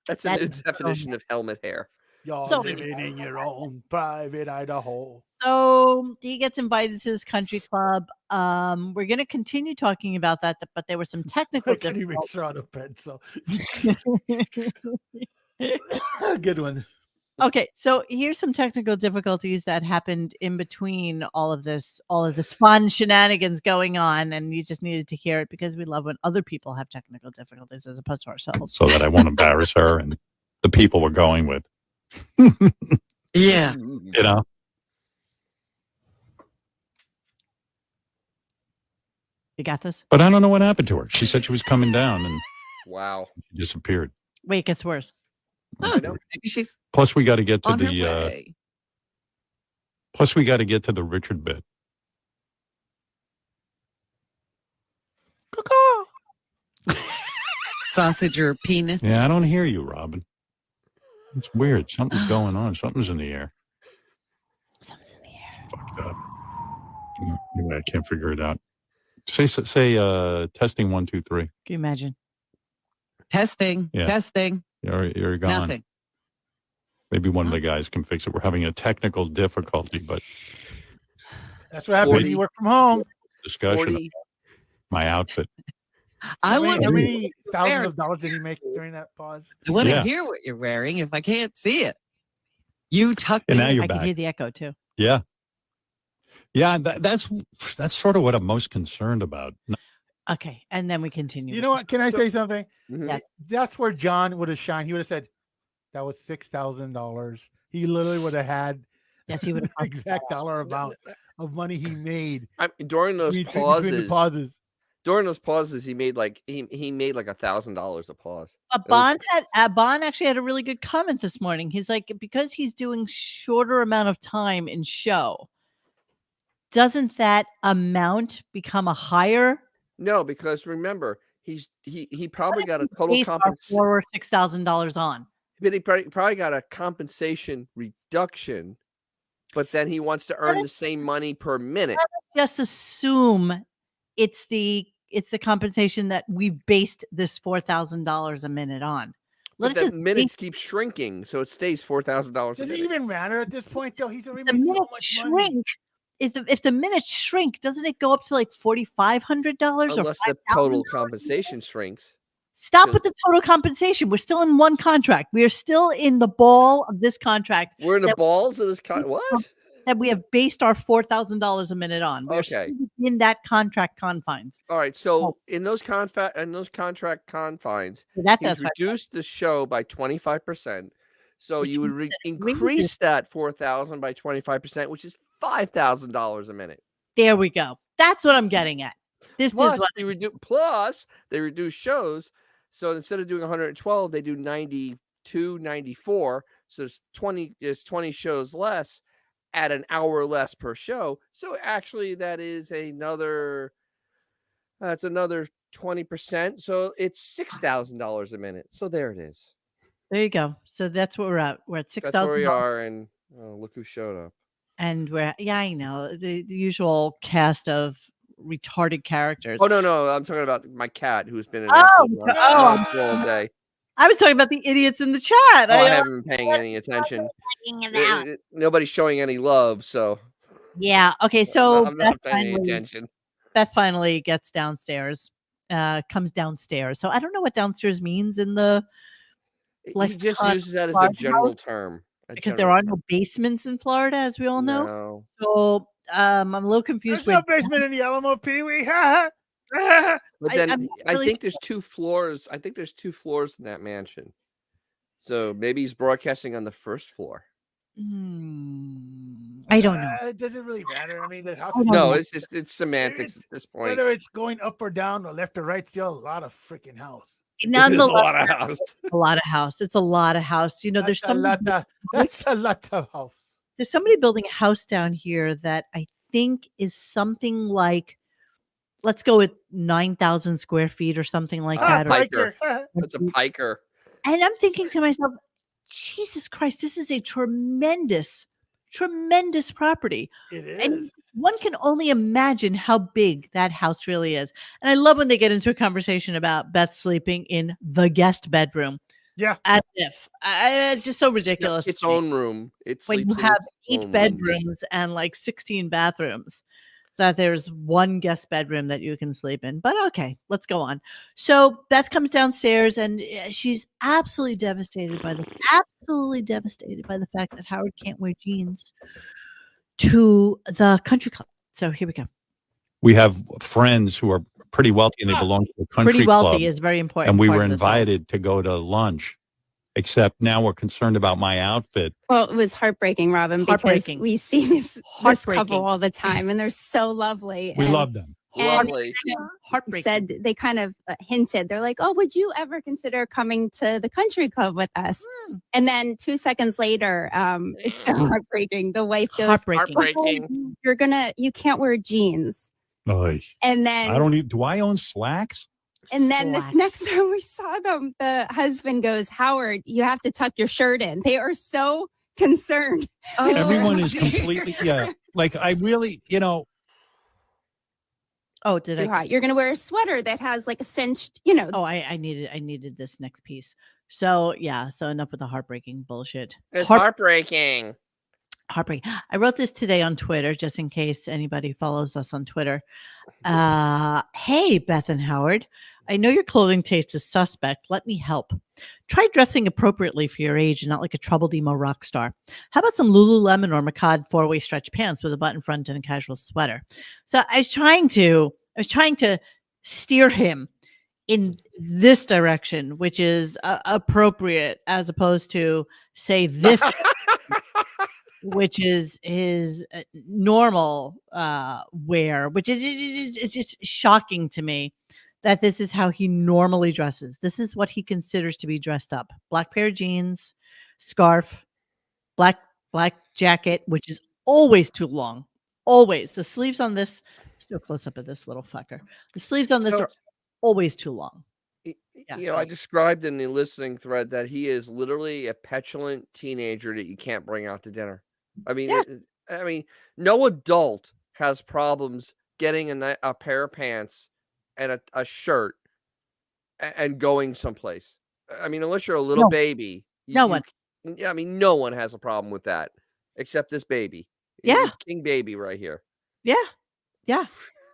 S2: That's a new definition of helmet hair.
S4: Y'all living in your own private Idaho.
S1: So he gets invited to this country club. We're going to continue talking about that, but there were some technical
S4: difficulties. Make sure on a pencil. Good one.
S1: Okay, so here's some technical difficulties that happened in between all of this fun shenanigans going on, and you just needed to hear it because we love when other people have technical difficulties as opposed to ourselves.
S3: So that I won't embarrass her and the people we're going with.
S5: Yeah.
S3: You know?
S1: You got this?
S3: But I don't know what happened to her. She said she was coming down and
S2: wow,
S3: she disappeared.
S1: Wait, it gets worse.
S5: Oh, maybe she's
S3: plus we got to get to
S5: on her
S3: the
S5: way.
S3: plus we got to get to the Richard bit.
S5: Sausage or penis?
S3: Yeah, I don't hear you, Robin. It's weird. Something's going on. Something's in the air.
S1: Something's in the air.
S3: Fucked up. Anyway, I can't figure it out. Say testing 1 2 3.
S1: Can you imagine?
S5: Testing.
S3: Yeah.
S5: Testing.
S3: You're gone.
S5: Nothing.
S3: Maybe one of the guys can fix it. We're having a technical difficulty, but
S4: that's what happens when you work from home.
S3: Discussion of my outfit.
S4: How many thousands of dollars did he make during that pause?
S5: I want to hear what you're wearing if I can't see it. You tucked
S3: And
S5: it.
S3: now you're
S1: I
S3: back.
S1: can hear the echo too.
S3: Yeah. Yeah, that's sort of what I'm most concerned about.
S1: Okay, and then we continue.
S4: You know what? Can I say something?
S1: Yes.
S4: That's where John would have shined. He would have said, "That was $6,000." He literally would have had
S1: Yes, he would
S4: the exact dollar amount of money he made
S2: During those
S4: between the pauses.
S2: During those pauses, he made like he made like $1,000 a pause.
S1: Bond actually had a really good comment this morning. He's like, because he's doing shorter amount of time in show, doesn't that amount become a higher?
S2: No, because remember, he probably got a total
S1: $4,000
S2: compensation.
S1: or $6,000 on.
S2: But he probably got a compensation reduction, but then he wants to earn the same money per minute.
S1: Let's just assume it's the compensation that we've based this $4,000 a minute on.
S2: But
S1: Let's
S2: the
S1: just
S2: minutes keep shrinking, so it stays $4,000 a
S4: Does it
S2: minute.
S4: even matter at this point, though? He's already
S1: the
S4: made so
S1: minutes
S4: much money.
S1: shrink. If the minutes shrink, doesn't it go up to like $4,500 or
S2: Unless the total compensation shrinks.
S1: Stop with the total compensation. We're still in one contract. We are still in the ball of this contract.
S2: We're in the balls of this what?
S1: That we have based our $4,000 a minute on. We're still in that contract confines.
S2: All right. So in those contract confines, he's reduced the show by 25%. So you would increase that 4,000 by 25%, which is $5,000 a minute.
S1: There we go. That's what I'm getting at. This
S2: Plus,
S1: is what
S2: they reduce shows. So instead of doing 112, they do 92, 94. So there's 20 shows less at an hour less per show. So actually that is another 20%. So it's $6,000 a minute. So there it is.
S1: There you go. So that's what we're at. We're at $6,000.
S2: That's where we are, and look who showed up.
S1: And I know the usual cast of retarded characters.
S2: Oh no, I'm talking about my cat who's been an all day.
S1: I was talking about the idiots in the chat.
S2: I haven't been paying any attention. Nobody's showing any love, so
S1: yeah. Okay, so
S2: I'm not paying any attention.
S1: Beth finally gets downstairs, comes downstairs. So I don't know what downstairs means in the.
S2: He just uses that as a general term.
S1: Because there are no basements in Florida, as we all know.
S2: No.
S1: So I'm a little confused.
S4: There's no basement in the Alamo, Pee-wee.
S2: But then I think there's 2 floors. I think there's 2 floors in that mansion. So maybe he's broadcasting on the first floor.
S1: I don't know.
S4: It doesn't really matter. I mean, the house
S2: it's semantics at this point.
S4: Whether it's going up or down or left or right, still a lot of freaking house.
S1: Nonetheless,
S2: a lot of house.
S1: A lot of house. It's a lot of house. You know,
S4: That's a lot of house.
S1: There's somebody building a house down here that I think is something like, let's go with 9,000 square feet or something like that.
S2: Piker. That's a piker.
S1: And I'm thinking to myself, Jesus Christ, this is a tremendous property.
S4: It is.
S1: And one can only imagine how big that house really is. And I love when they get into a conversation about Beth sleeping in the guest bedroom.
S4: Yeah.
S1: As if it's just so ridiculous.
S2: Its own room.
S1: When you have 8 bedrooms and like 16 bathrooms. So that there's one guest bedroom that you can sleep in. But okay, let's go on. So Beth comes downstairs and she's absolutely devastated by the fact that Howard can't wear jeans to the country club. So here we go.
S3: We have friends who are pretty wealthy and they belong to the country club.
S1: Pretty wealthy is very important.
S3: And we were invited to go to lunch. Except now we're concerned about my outfit.
S13: Well, it was heartbreaking, Robin, because we see this couple all the time, and they're so lovely.
S3: We love them.
S2: Lovely.
S13: Said they kind of hinted. They're like, "Oh, would you ever consider coming to the country club with us?" And then 2 seconds later, it's so heartbreaking. The wife goes,
S2: "Heartbreaking.
S13: You can't wear jeans."
S3: Oy.
S13: And then
S3: I don't even. Do I own slacks?
S13: And then this next time we saw them, the husband goes, "Howard, you have to tuck your shirt in." They are so concerned.
S3: Everyone is completely, like I really,
S1: Oh, did
S13: too hot. You're going to wear a sweater that has like a cinched,
S1: Oh, I needed this next piece. So yeah, so enough with the heartbreaking bullshit.
S2: It's heartbreaking.
S1: Heartbreaking. I wrote this today on Twitter, just in case anybody follows us on Twitter. Hey, Beth and Howard. I know your clothing taste is suspect. Let me help. Try dressing appropriately for your age and not like a troubled emo rock star. How about some Lululemon or Macad 4-way stretch pants with a button front and a casual sweater? So I was trying to steer him in this direction, which is appropriate, as opposed to say this, which is his normal wear, which is it's just shocking to me that this is how he normally dresses. This is what he considers to be dressed up: black pair of jeans, scarf, black jacket, which is always too long. Always. The sleeves on this, let's do a close up of this little fucker. The sleeves on this are always too long.
S2: I described in the listening thread that he is literally a petulant teenager that you can't bring out to dinner. I mean, no adult has problems getting a pair of pants and a shirt and going someplace. I mean, unless you're a little baby.
S1: No one.
S2: I mean, no one has a problem with that except this baby.
S1: Yeah.
S2: King baby right here.
S1: Yeah. Yeah.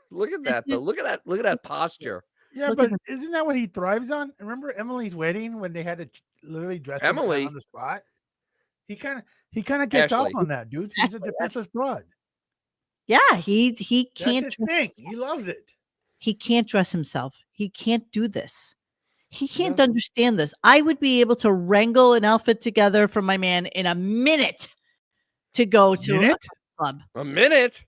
S2: Look at that, though. Look at that posture.
S4: Yeah, but isn't that what he thrives on? Remember Emily's wedding when they had to literally dress him
S2: Emily
S4: on the spot? He kind of gets off
S2: Ashley.
S4: on that, dude. He's a defenseless broad.
S1: Yeah, he can't.
S4: That's his thing. He loves it.
S1: He can't dress himself. He can't do this. He can't understand this. I would be able to wrangle an outfit together for my man in a minute to go to a club.
S2: A minute?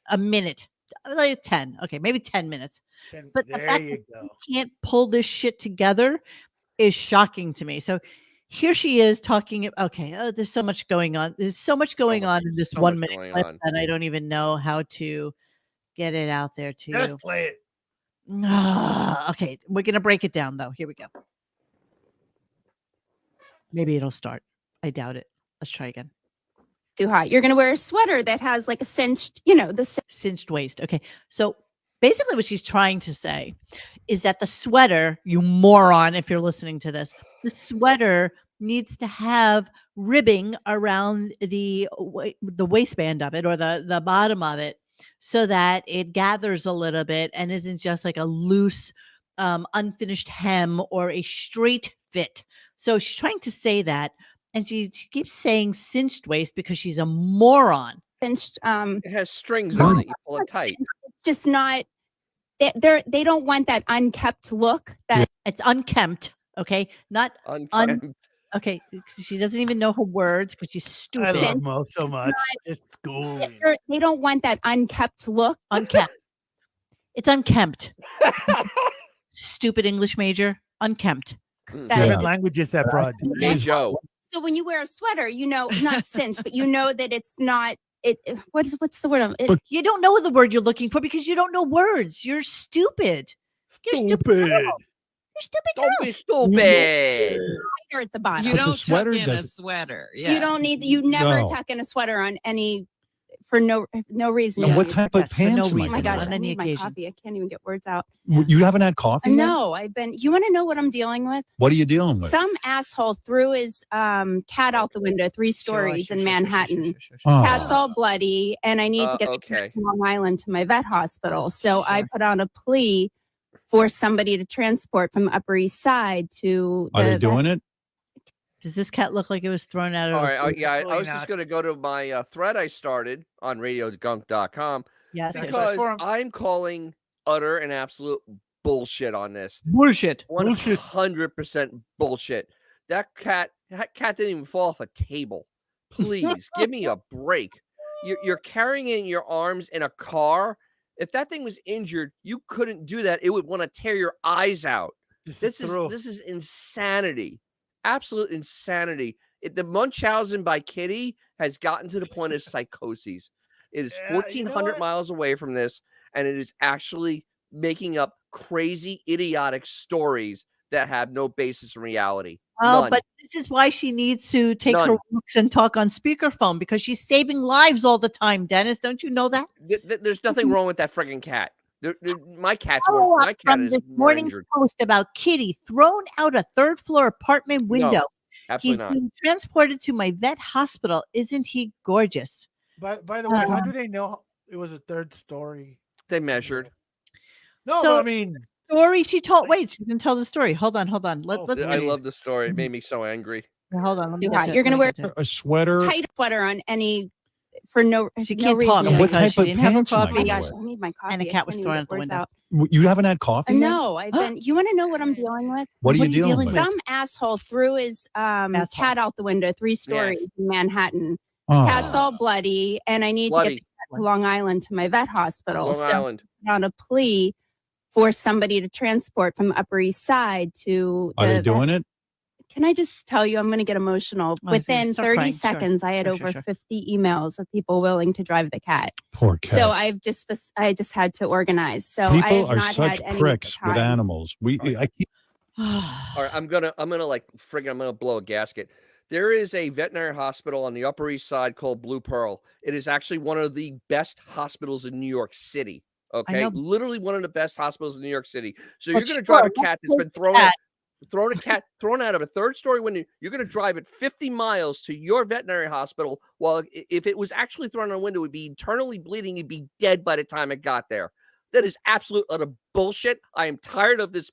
S1: A minute. Like 10. Okay, maybe 10 minutes. But the
S4: there
S1: fact
S4: you
S1: that
S4: go.
S1: he can't pull this shit together is shocking to me. So here she is talking. Okay, there's so much going on. There's so much going on in this 1 minute clip that I don't even know how to get it out there to you.
S4: Just play it.
S1: Okay, we're gonna break it down though. Here we go. Maybe it'll start. I doubt it. Let's try again.
S13: Too hot. You're going to wear a sweater that has like a cinched, the
S1: cinched waist. Okay. So basically what she's trying to say is that the sweater, you moron, if you're listening to this, the sweater needs to have ribbing around the waistband of it, or the bottom of it, so that it gathers a little bit and isn't just like a loose, unfinished hem or a straight fit. So she's trying to say that. And she keeps saying cinched waist because she's a moron.
S13: Cinched.
S2: It has strings on it. You pull it tight.
S13: It's just not. They don't want that unkept look. That
S1: it's unkempt. Okay, not
S2: unkempt.
S1: Okay, she doesn't even know her words because she's stupid.
S4: I love Mo so much. It's schooling.
S13: They don't want that unkept look.
S1: Unkempt. It's unkempt. Stupid English major. Unkempt.
S4: 7 languages that broad.
S2: Hey, Joe.
S13: So when you wear a sweater, not cinched, but that it's not. What's the word?
S1: You don't know the word you're looking for because you don't know words. You're stupid. You're stupid. You're stupid.
S2: Don't be stupid.
S13: Tighter at the bottom.
S5: You don't tuck in a sweater. Yeah.
S13: You don't need. You never tuck in a sweater on any. For no reason.
S3: What type of pants?
S13: Oh my gosh! I need my coffee. I can't even get words out.
S3: You haven't had coffee?
S13: No, I've been. You want to know what I'm dealing with?
S3: What are you dealing with?
S13: Some asshole threw his cat out the window, 3 stories in Manhattan.
S3: Oh.
S13: Cat's all bloody, and I need to get the cat to Long Island to my vet hospital. So I put on a plea for somebody to transport from the Upper East Side to.
S3: Are they doing it?
S1: Does this cat look like it was thrown out of?
S2: All right. I was just going to go to my thread I started on RadioGunk.com.
S1: Yes,
S2: because I'm calling utter and absolute bullshit on this.
S1: Bullshit.
S2: 100% bullshit. That cat didn't even fall off a table. Please give me a break. You're carrying it in your arms in a car. If that thing was injured, you couldn't do that. It would want to tear your eyes out. This is insanity. Absolute insanity. The Munchausen by Kitty has gotten to the point of psychosis. It is 1,400 miles away from this, and it is actually making up crazy, idiotic stories that have no basis in reality.
S1: Oh, but this is why she needs to take her walks and talk on speakerphone, because she's saving lives all the time, Dennis. Don't you know that?
S2: There's nothing wrong with that friggin' cat. My cat's
S1: my cat is Morning Post about Kitty thrown out a 3rd floor apartment window.
S2: No, absolutely not.
S1: He's being transported to my vet hospital. Isn't he gorgeous?
S4: By the way, how do they know it was a 3rd story?
S2: They measured.
S4: No,
S1: so,
S4: I mean,
S1: story she told. Wait, she didn't tell the story. Hold on. Let's.
S2: I love the story. It made me so angry.
S1: Hold on.
S13: You're going to wear
S3: a sweater.
S13: tight sweater on any. for no
S1: She
S13: no
S1: can't talk
S13: reason.
S3: What
S1: because
S3: type
S1: she
S3: of
S1: didn't have her
S3: pants am I
S13: Oh
S1: coffee.
S13: my
S3: gonna
S13: gosh,
S3: wear?
S13: I need my coffee.
S1: And a
S13: I
S1: cat was
S13: can't
S1: thrown
S13: even
S1: out the
S13: get words
S1: window.
S13: out.
S3: You haven't had coffee yet?
S13: No, I've been. You want to know what I'm dealing with?
S3: What are
S1: What
S3: you dealing with?
S13: Some asshole threw his
S1: Asshole.
S13: cat out the window, 3 stories in Manhattan.
S3: Oh.
S13: Cat's all bloody, and I need to get
S2: Bloody.
S13: the cat to Long Island to my vet hospital.
S2: Long
S13: So
S2: Island.
S13: I on a plea for somebody to transport from the Upper East Side to
S3: Are
S13: the
S3: they
S13: vet.
S3: doing it?
S13: Can I just tell you, I'm going to get emotional.
S1: Oh,
S13: Within
S1: start
S13: 30
S1: crying. Sure.
S13: seconds, I had
S1: Sure,
S13: over
S1: sure.
S13: 50 emails of people willing to drive the cat.
S3: Poor cat.
S13: So I just had to organize. So I
S3: People
S13: have
S3: are
S13: not
S3: such
S13: had any
S3: pricks with
S13: time.
S3: animals. I keep
S2: All right, I'm gonna like friggin' I'm gonna blow a gasket. There is a veterinary hospital on the Upper East Side called Blue Pearl. It is actually one of the best hospitals in New York City. Okay,
S1: know.
S2: literally one of the best hospitals in New York City. So
S1: But
S2: you're gonna
S1: sure,
S2: drive a
S1: let's
S2: cat that's
S1: take
S2: been
S1: the
S2: thrown out of a 3rd-story window. You're going to drive it 50 miles to your veterinary hospital. While if it was actually thrown out a window, it would be internally bleeding. You'd be dead by the time it got there. That is absolute utter bullshit. I am tired of this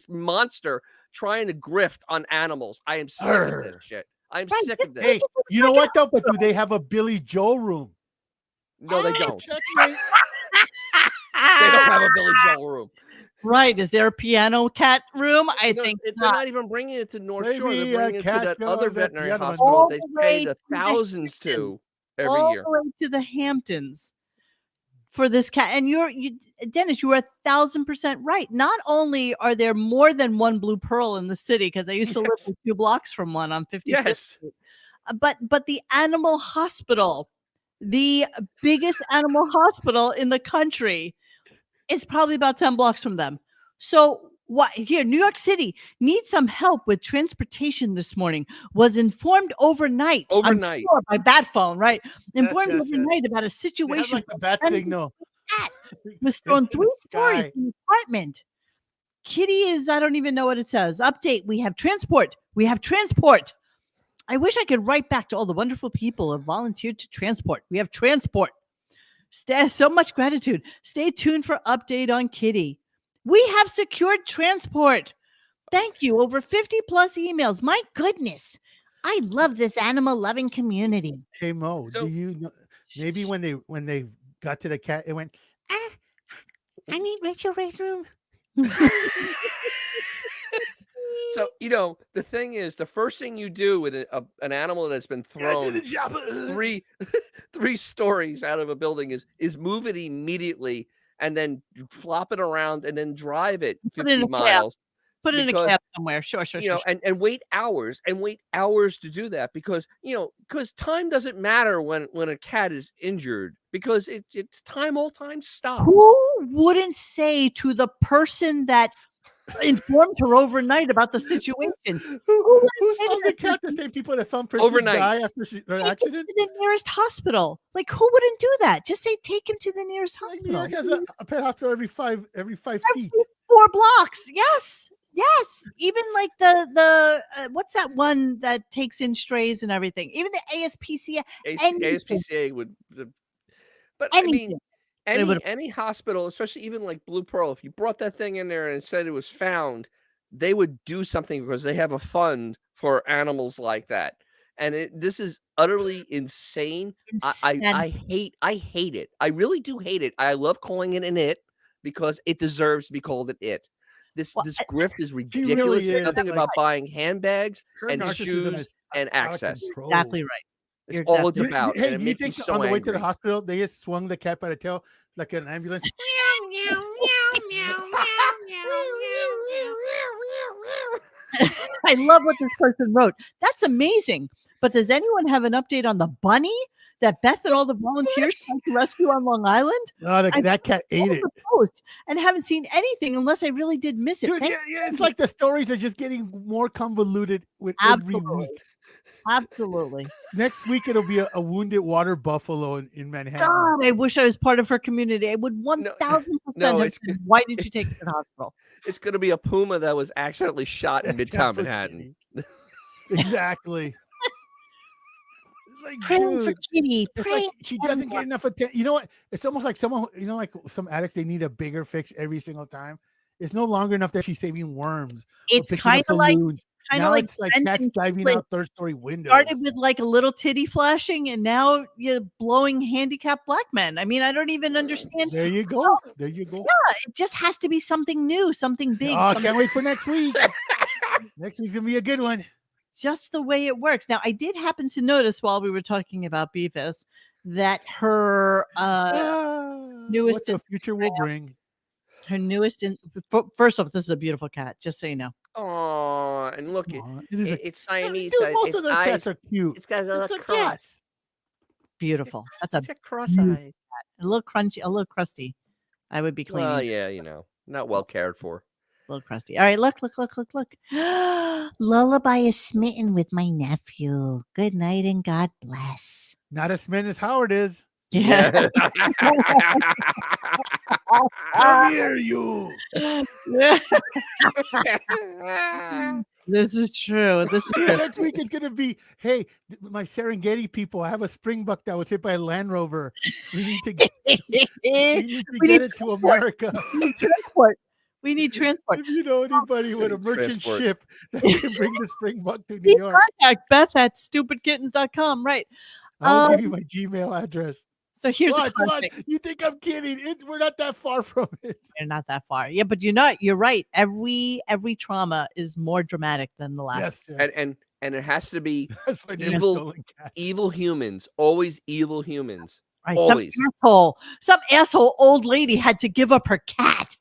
S2: monster trying to grift on animals. I am sick of this shit. I'm sick of this.
S4: Hey, you know what though? But do they have a Billy Joel room?
S2: No, they don't.
S4: Checkmate.
S2: They don't have a Billy Joel room.
S1: Right. Is there a piano cat room? I think
S2: they're
S1: not.
S2: not even bringing it to North Shore.
S4: Maybe
S2: They're
S4: a
S2: bringing it to
S4: cat
S2: that
S4: goes
S2: other
S4: at the
S2: veterinary
S4: other one.
S2: hospital
S1: All
S2: they
S1: the
S2: pay
S1: way
S2: the
S1: to the
S2: thousands to every
S1: all
S2: year.
S1: the way to the Hamptons for this cat. And Dennis, you were 1,000% right. Not only are there more than one Blue Pearl in the city, because I used to live 2 blocks from one on 50th
S2: Yes.
S1: Street. But the animal hospital, the biggest animal hospital in the country, is probably about 10 blocks from them. So what here, New York City needs some help with transportation this morning. Was informed overnight
S2: Overnight.
S1: by bat phone, right? Informed
S4: yes,
S1: overnight about a
S4: They have
S1: situation.
S4: like the bat
S1: where a
S4: signal.
S1: cat was thrown
S4: In the
S1: 3 stories
S4: sky.
S1: from the apartment. Kitty is, I don't even know what it says. Update. We have transport. We have transport. I wish I could write back to all the wonderful people who have volunteered to transport. We have transport. So much gratitude. Stay tuned for update on Kitty. We have secured transport. Thank you. Over 50 plus emails. My goodness. I love this animal loving community.
S4: Hey Mo,
S2: So-
S4: do you know, maybe when they got to the cat, it went, I need Rachel Ray's room.
S2: So, the thing is, the first thing you do with an animal that's been thrown three stories out of a building is move it immediately and then flop it around and then drive it
S1: Put it in
S2: 50
S1: a cab.
S2: miles.
S1: Put it in a
S2: Because,
S1: cab somewhere. Sure.
S2: and wait hours to do that because time doesn't matter when a cat is injured because it's time, all time stops.
S1: Who wouldn't say to the person that informed her overnight about the situation?
S4: Who's found the cat? The same people that found Princess
S2: Overnight.
S4: Di after her
S1: Take him
S4: accident?
S1: to the nearest hospital. Like, who wouldn't do that? Just say, take him to the nearest
S4: Like New
S1: hospital.
S4: York has a pet hospital every five feet.
S1: 4 blocks. Yes. Even like the what's that one that takes in strays and everything? Even the ASPCA. anything.
S2: ASPCA would, but I
S1: Anything.
S2: mean,
S1: They would-
S2: any hospital, especially even like Blue Pearl, if you brought that thing in there and said it was found, they would do something because they have a fund for animals like that. And this is utterly insane. I hate it. I really do hate it. I love calling it an it because it deserves to be called an it. This grift is ridiculous.
S4: really
S2: It's
S4: is.
S2: nothing about buying handbags
S4: Her
S2: and
S4: narcissism
S2: shoes
S4: is
S2: and
S4: out of
S2: access.
S4: control.
S1: Exactly right.
S2: It's
S1: You're
S2: all
S1: exactly
S2: it's about.
S4: Hey,
S2: and it
S4: do you
S2: makes me
S4: think
S2: so
S4: on the way to the
S2: angry.
S4: hospital they just swung the cat by the tail like an ambulance?
S1: I love what this person wrote. That's amazing. But does anyone have an update on the bunny that Beth and all the volunteers tried to rescue on Long Island?
S4: Oh,
S1: I
S4: that cat ate it.
S1: Post and haven't seen anything unless I really did miss it.
S4: Dude,
S1: Thank
S4: yeah, it's like the stories are just getting more convoluted with every
S1: Absolutely.
S4: week.
S1: Absolutely.
S4: Next week it'll be a wounded water buffalo in Manhattan.
S1: God, I wish I was part of her community. I would 1,000%
S2: no,
S1: have
S2: it's
S1: said, why did you take it to the hospital?
S2: It's going to be a puma that was accidentally shot in Midtown Manhattan.
S4: Exactly. Like,
S1: Praying for
S4: dude,
S1: Kitty.
S4: it's
S1: Pray
S4: like she doesn't get enough attention. You know what? It's almost like someone, like some addicts, they need a bigger fix every single time. It's no longer enough that she's saving worms.
S1: It's kind of like
S4: now it's like Zach's
S1: Brendan
S4: diving
S1: Flint.
S4: out third-story windows.
S1: Started with like a little titty flashing, and now you're blowing handicapped black men. I mean, I don't even understand.
S4: There you go. There you go.
S1: Yeah, it just has to be something new, something big.
S4: Oh,
S1: something-
S4: can't wait for next week. Next week's gonna be a good one.
S1: Just the way it works. Now, I did happen to notice while we were talking about Beavis that her newest
S4: what the future will bring.
S1: Her newest. First off, this is a beautiful cat. Just so you know.
S2: Oh, and look, it's Siamese.
S4: Dude, most
S2: its
S4: of their
S2: eyes,
S4: cats are cute.
S2: It's got a
S4: It's a
S2: little cross.
S4: cat.
S1: Beautiful. That's a
S2: cross-eyed.
S1: a little crunchy, a little crusty. I would be cleaning.
S2: Well, yeah, not well cared for.
S1: A little crusty. All right, look. Lullaby is smitten with my nephew. Good night and God bless.
S4: Not as smitten as Howard is.
S1: Yeah.
S4: Come here, you.
S1: This is true. This is
S4: Next week is gonna be, hey, my Serengeti people. I have a springbuck that was hit by a Land Rover. We need to get, it to America.
S1: Transport. We need transport.
S4: If you know anybody with a merchant
S2: Transport.
S4: ship that can bring the springbuck to New York,
S1: Contact Beth at stupidkittens.com. Right.
S4: I'll give you my Gmail address.
S1: So here's a
S4: What? Come on.
S1: classic.
S4: You think I'm kidding? We're not that far from it.
S1: You're not that far. Yeah, but you're right. Every trauma is more dramatic than the last.
S4: Yes.
S2: And it has to be
S4: That's why they're
S2: evil,
S4: stolen cats.
S2: evil humans. Always evil humans.
S1: Right.
S2: Always.
S1: Some asshole old lady had to give up her cat.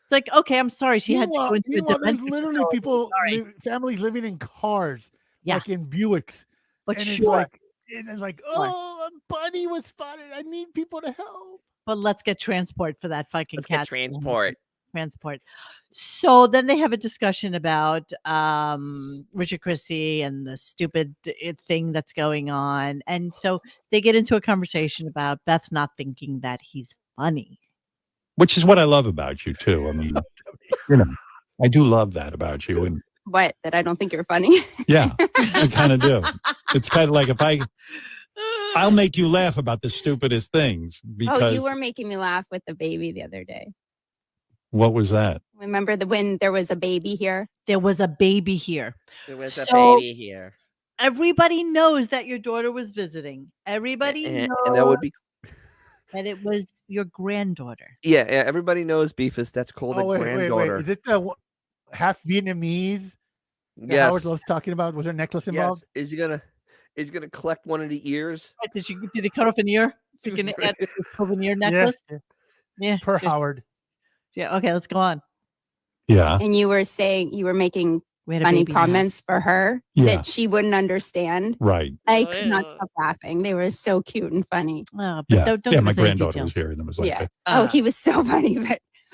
S1: It's like, okay, I'm sorry. She had to go into a
S4: Meanwhile, there's
S1: dementia
S4: literally
S1: facility.
S4: people,
S1: Sorry.
S4: families living in cars,
S1: Yeah.
S4: like in Buicks.
S1: But
S4: and
S1: sure.
S4: it's like, oh, a bunny was spotted. I need people to help.
S1: But let's get transport for that fucking
S2: Let's get
S1: cat.
S2: transport.
S1: So then they have a discussion about Richard Christie and the stupid thing that's going on. And so they get into a conversation about Beth not thinking that he's funny.
S3: Which is what I love about you too. I mean, I do love that about you. And
S13: What? That I don't think you're funny?
S3: yeah, I kind of do. It's kind of like I'll make you laugh about the stupidest things because
S13: Oh, you were making me laugh with the baby the other day.
S3: what was that?
S13: Remember when there was a baby here?
S1: There was a baby here.
S2: There was a
S1: So-
S2: baby here.
S1: Everybody knows that your daughter was visiting. Everybody knows
S2: And that would be
S1: that it was your granddaughter.
S2: yeah, everybody knows Beefus. That's called a
S4: Wait.
S2: granddaughter.
S4: Is it the half Vietnamese that
S2: Yes.
S4: Howard loves talking about? Was there a necklace
S2: Yes.
S4: involved?
S2: Is he gonna collect one of the ears?
S1: Did he cut off an ear? So you can add a souvenir necklace? Yeah.
S4: Per
S1: just-
S4: Howard.
S1: Yeah. Okay, let's go on.
S3: Yeah.
S13: And you were saying you were making
S1: We had a
S13: funny
S1: baby in the house.
S13: comments for her
S3: Yeah.
S13: that she wouldn't understand.
S3: Right.
S13: I could not stop laughing. They were so cute and funny.
S1: Oh, but
S3: Yeah.
S1: don't
S3: Yeah.
S1: give
S3: My
S1: us any
S3: granddaughter was
S1: details.
S3: here and it was like,
S13: Yeah. He was so funny.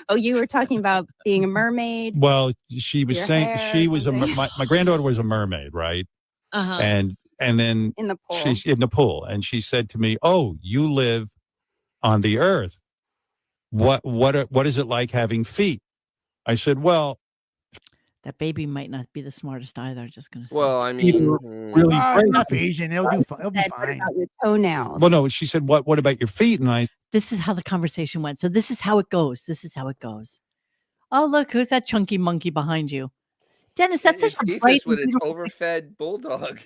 S13: But you were talking about being a mermaid.
S3: well, she was
S13: Your
S3: saying
S13: hair
S3: she
S13: or
S3: was
S13: something.
S3: my granddaughter was a mermaid, right?
S7: Uh-huh.
S3: And then
S13: In the pool.
S3: she's in the pool and she said to me, "Oh, you live on the earth. What is it like having feet?" I said, "Well,
S1: That baby might not be the smartest either. Just gonna say.
S2: Well, I
S3: Feet
S2: mean,
S3: are really
S4: It's
S3: great."
S4: not Asian. It'll be fine. It'll be
S13: Said, what
S4: fine.
S13: about your toenails?
S3: Well, no, she said, "What about your feet?" And I
S1: This is how the conversation went. So this is how it goes. Oh, look, who's that chunky monkey behind you? Dennis, that's
S2: it's
S1: such a
S2: Beefus
S1: bright
S2: with its
S1: beautiful-
S2: overfed bulldog.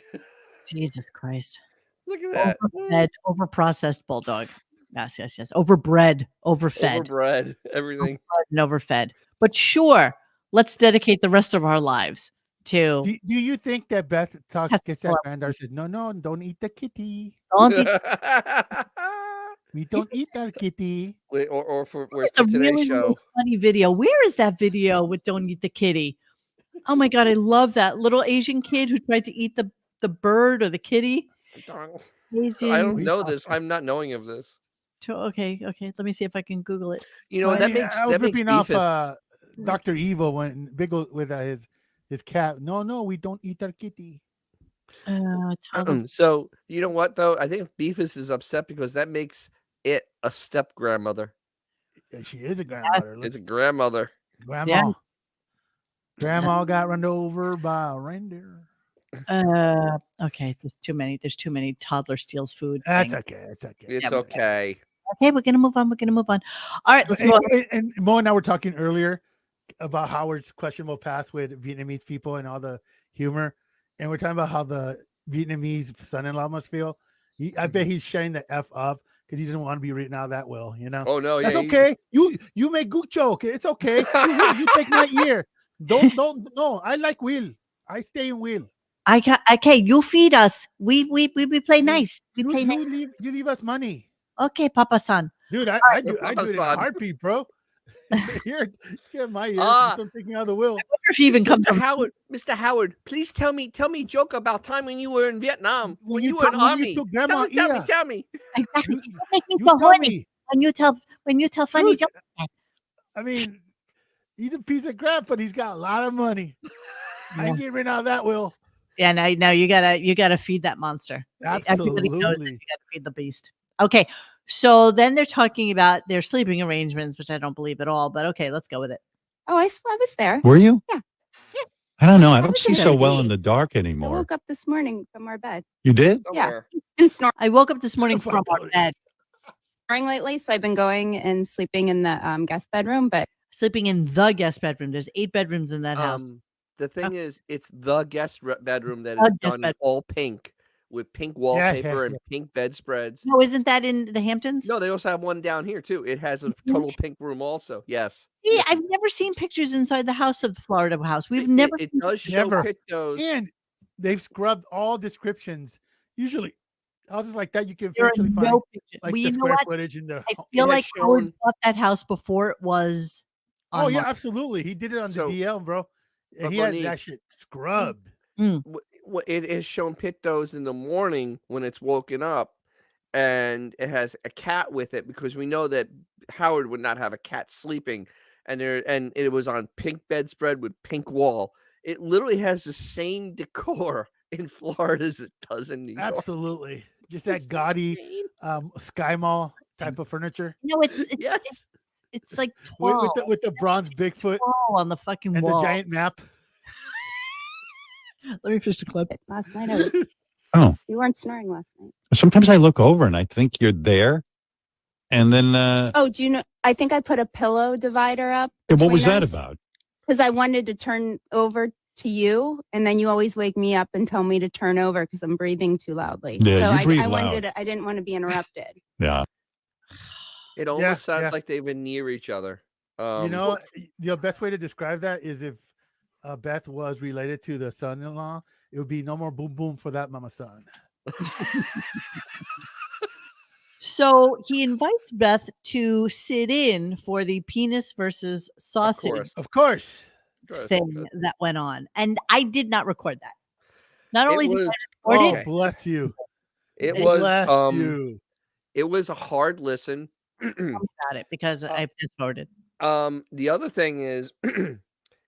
S1: Jesus Christ.
S2: Look at that.
S1: Overfed, overprocessed bulldog. Yes. Overbred, overfed,
S2: Overbred, everything.
S1: and overfed. But sure, let's dedicate the rest of our lives to
S4: Do you think that Beth
S1: Has to
S4: gets
S1: pull
S4: that
S1: up.
S4: granddaughter says, no, don't eat the kitty.
S1: don't eat
S4: We don't eat our kitty.
S2: or for
S1: It's
S2: for
S1: a
S2: today's
S1: really,
S2: show.
S1: really funny video. Where is that video with Don't Eat the Kitty? Oh my God, I love that little Asian kid who tried to eat the bird or the kitty.
S2: I
S1: Asian.
S2: don't know this. I'm not knowing of this.
S1: Okay. Let me see if I can Google it.
S2: You know
S4: Well,
S2: that
S4: I mean,
S2: makes
S4: I was
S2: that makes
S4: ripping off
S2: Beefus.
S4: Dr. Evil when Biggle with his cat. No, we don't eat our kitty.
S1: Tell them.
S2: So you know what though? I think Beefus is upset because that makes it a step grandmother.
S4: Yeah, she is a grandmother.
S2: It's a grandmother.
S4: Grandma.
S1: Yeah.
S4: Grandma got run over by a reindeer.
S1: Okay, there's too many toddler steals food.
S4: That's
S1: thing.
S4: okay. It's okay.
S2: It's
S1: Yeah,
S2: okay.
S1: Okay, we're gonna move on. All right, let's move on.
S4: And Mo and I were talking earlier. about Howard's questionable past with Vietnamese people and all the humor, and we're talking about how the Vietnamese son-in-law must feel. I bet he's shutting the F up because he doesn't want to be written out that will.
S2: Oh no,
S4: that's
S2: yeah,
S4: okay. You make good joke. It's okay. You take my ear. Don't no. I like Will. I stay in Will.
S1: Okay. You feed us. We play nice. We play nice.
S4: You leave us money.
S1: Okay, Papa San.
S4: Dude, I do it in a heartbeat, bro. Here, get my ear. Just don't take me out of the will.
S1: I wonder if he even comes.
S2: Mr. Howard, please tell me joke about time when you were in Vietnam, when you were in army. Tell me.
S1: Exactly. You make me so horny when you tell funny jokes.
S4: I mean, he's a piece of crap, but he's got a lot of money. I ain't getting rid of that will.
S1: Yeah, now you gotta feed that monster.
S4: Absolutely.
S1: Everybody knows that you gotta feed the beast. Okay. So then they're talking about their sleeping arrangements, which I don't believe at all, but okay, let's go with it.
S13: Oh, I was there.
S3: Were you?
S13: Yeah.
S3: I don't know. I don't
S13: was
S3: see
S13: there.
S3: so well in the dark
S13: I
S3: anymore.
S13: woke up this morning from our bed.
S3: You did?
S13: Yeah. It's been snoring.
S1: I woke up this morning from our bed.
S13: Lately, so I've been going and sleeping in the guest bedroom, but
S1: sleeping in the guest bedroom. There's 8 bedrooms in that house.
S2: The thing is, it's the guest bedroom that is done all pink with pink wallpaper and pink bedspreads.
S1: No, isn't that in the Hamptons?
S2: No, they also have one down here too. It has a total pink room also. Yes.
S1: See, I've never seen pictures inside the house of the Florida house. We've never.
S2: It does show pictures.
S4: And they've scrubbed all descriptions. Usually, houses like that you can virtually find like the square footage in the.
S1: I feel like Howard bought that house before it was.
S4: Oh yeah, absolutely. He did it on the DL, bro. He had that shit scrubbed.
S2: It is shown pictos in the morning when it's woken up, and it has a cat with it because we know that Howard would not have a cat sleeping, and it was on pink bedspread with pink wall. It literally has the same decor in Florida as it does in New York.
S4: Absolutely, just that gaudy Sky Mall type of furniture.
S1: No, it's like 12.
S4: with the bronze Bigfoot
S1: on the fucking
S4: and
S1: wall.
S4: the giant map.
S1: Let me finish the clip.
S13: Last night, you weren't snoring last night.
S3: Sometimes I look over and I think you're there, and then.
S13: Oh, do you know? I think I put a pillow divider up.
S3: What was that about?
S13: Because I wanted to turn over to you, and then you always wake me up and tell me to turn over because I'm breathing too loudly.
S3: Yeah,
S13: so
S3: you breathe
S13: I didn't want to be interrupted.
S3: Yeah.
S2: It almost sounds like they were near each other.
S4: The best way to describe that is if Beth was related to the son-in-law, it would be no more boom boom for that mama son.
S1: So he invites Beth to sit in for the penis versus sausage
S4: Of course.
S1: thing that went on. And I did not record that. Not only did I record it.
S4: Bless you.
S2: It was a hard listen.
S1: Got it because I just voted.
S2: The other thing is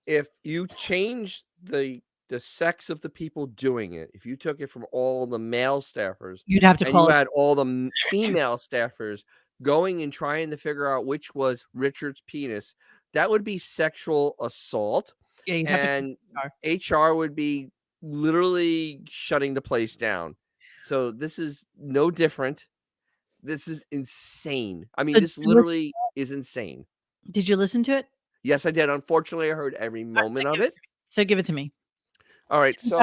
S2: if you change the sex of the people doing it, if you took it from all the male staffers,
S1: you'd have to call
S2: you had all the female staffers going and trying to figure out which was Richard's penis, that would be sexual assault.
S1: Yeah, you'd
S2: and HR would be literally shutting the place down. So this is no different. This is insane. I mean, this literally is insane.
S1: Did you listen to it?
S2: Yes, I did. Unfortunately, I heard every moment of it.
S1: So give it to me.
S2: All right. So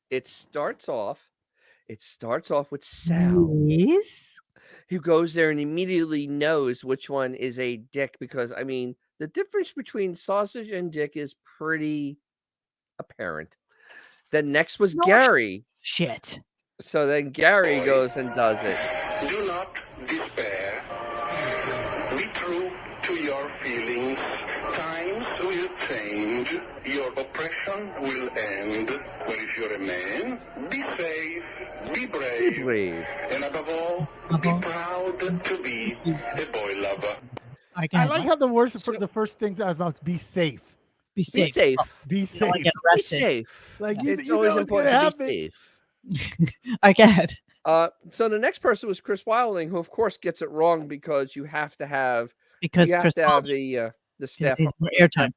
S2: it starts off with Sal.
S1: Yes.
S2: Who goes there and immediately knows which one is a dick because I mean the difference between sausage and dick is pretty apparent. Then next was Gary.
S1: Shit.
S2: So then Gary goes and does it.
S14: Do not despair. Be true to your feelings. Times will change. Your oppression will end. But if you're a man, be safe, be brave. And above all, be proud to be a boy lover.
S4: I like how the first things I was about to be safe.
S1: Be safe.
S2: Be safe.
S4: Be safe.
S1: Don't get
S2: Be
S1: arrested.
S2: safe.
S4: Like
S2: It's
S4: you
S2: always
S4: know it's gonna
S2: important to
S4: happen.
S2: be safe.
S1: All right, go ahead.
S2: So the next person was Chris Wilding, who of course gets it wrong because you have to have
S1: Chris
S2: the staff
S1: airtime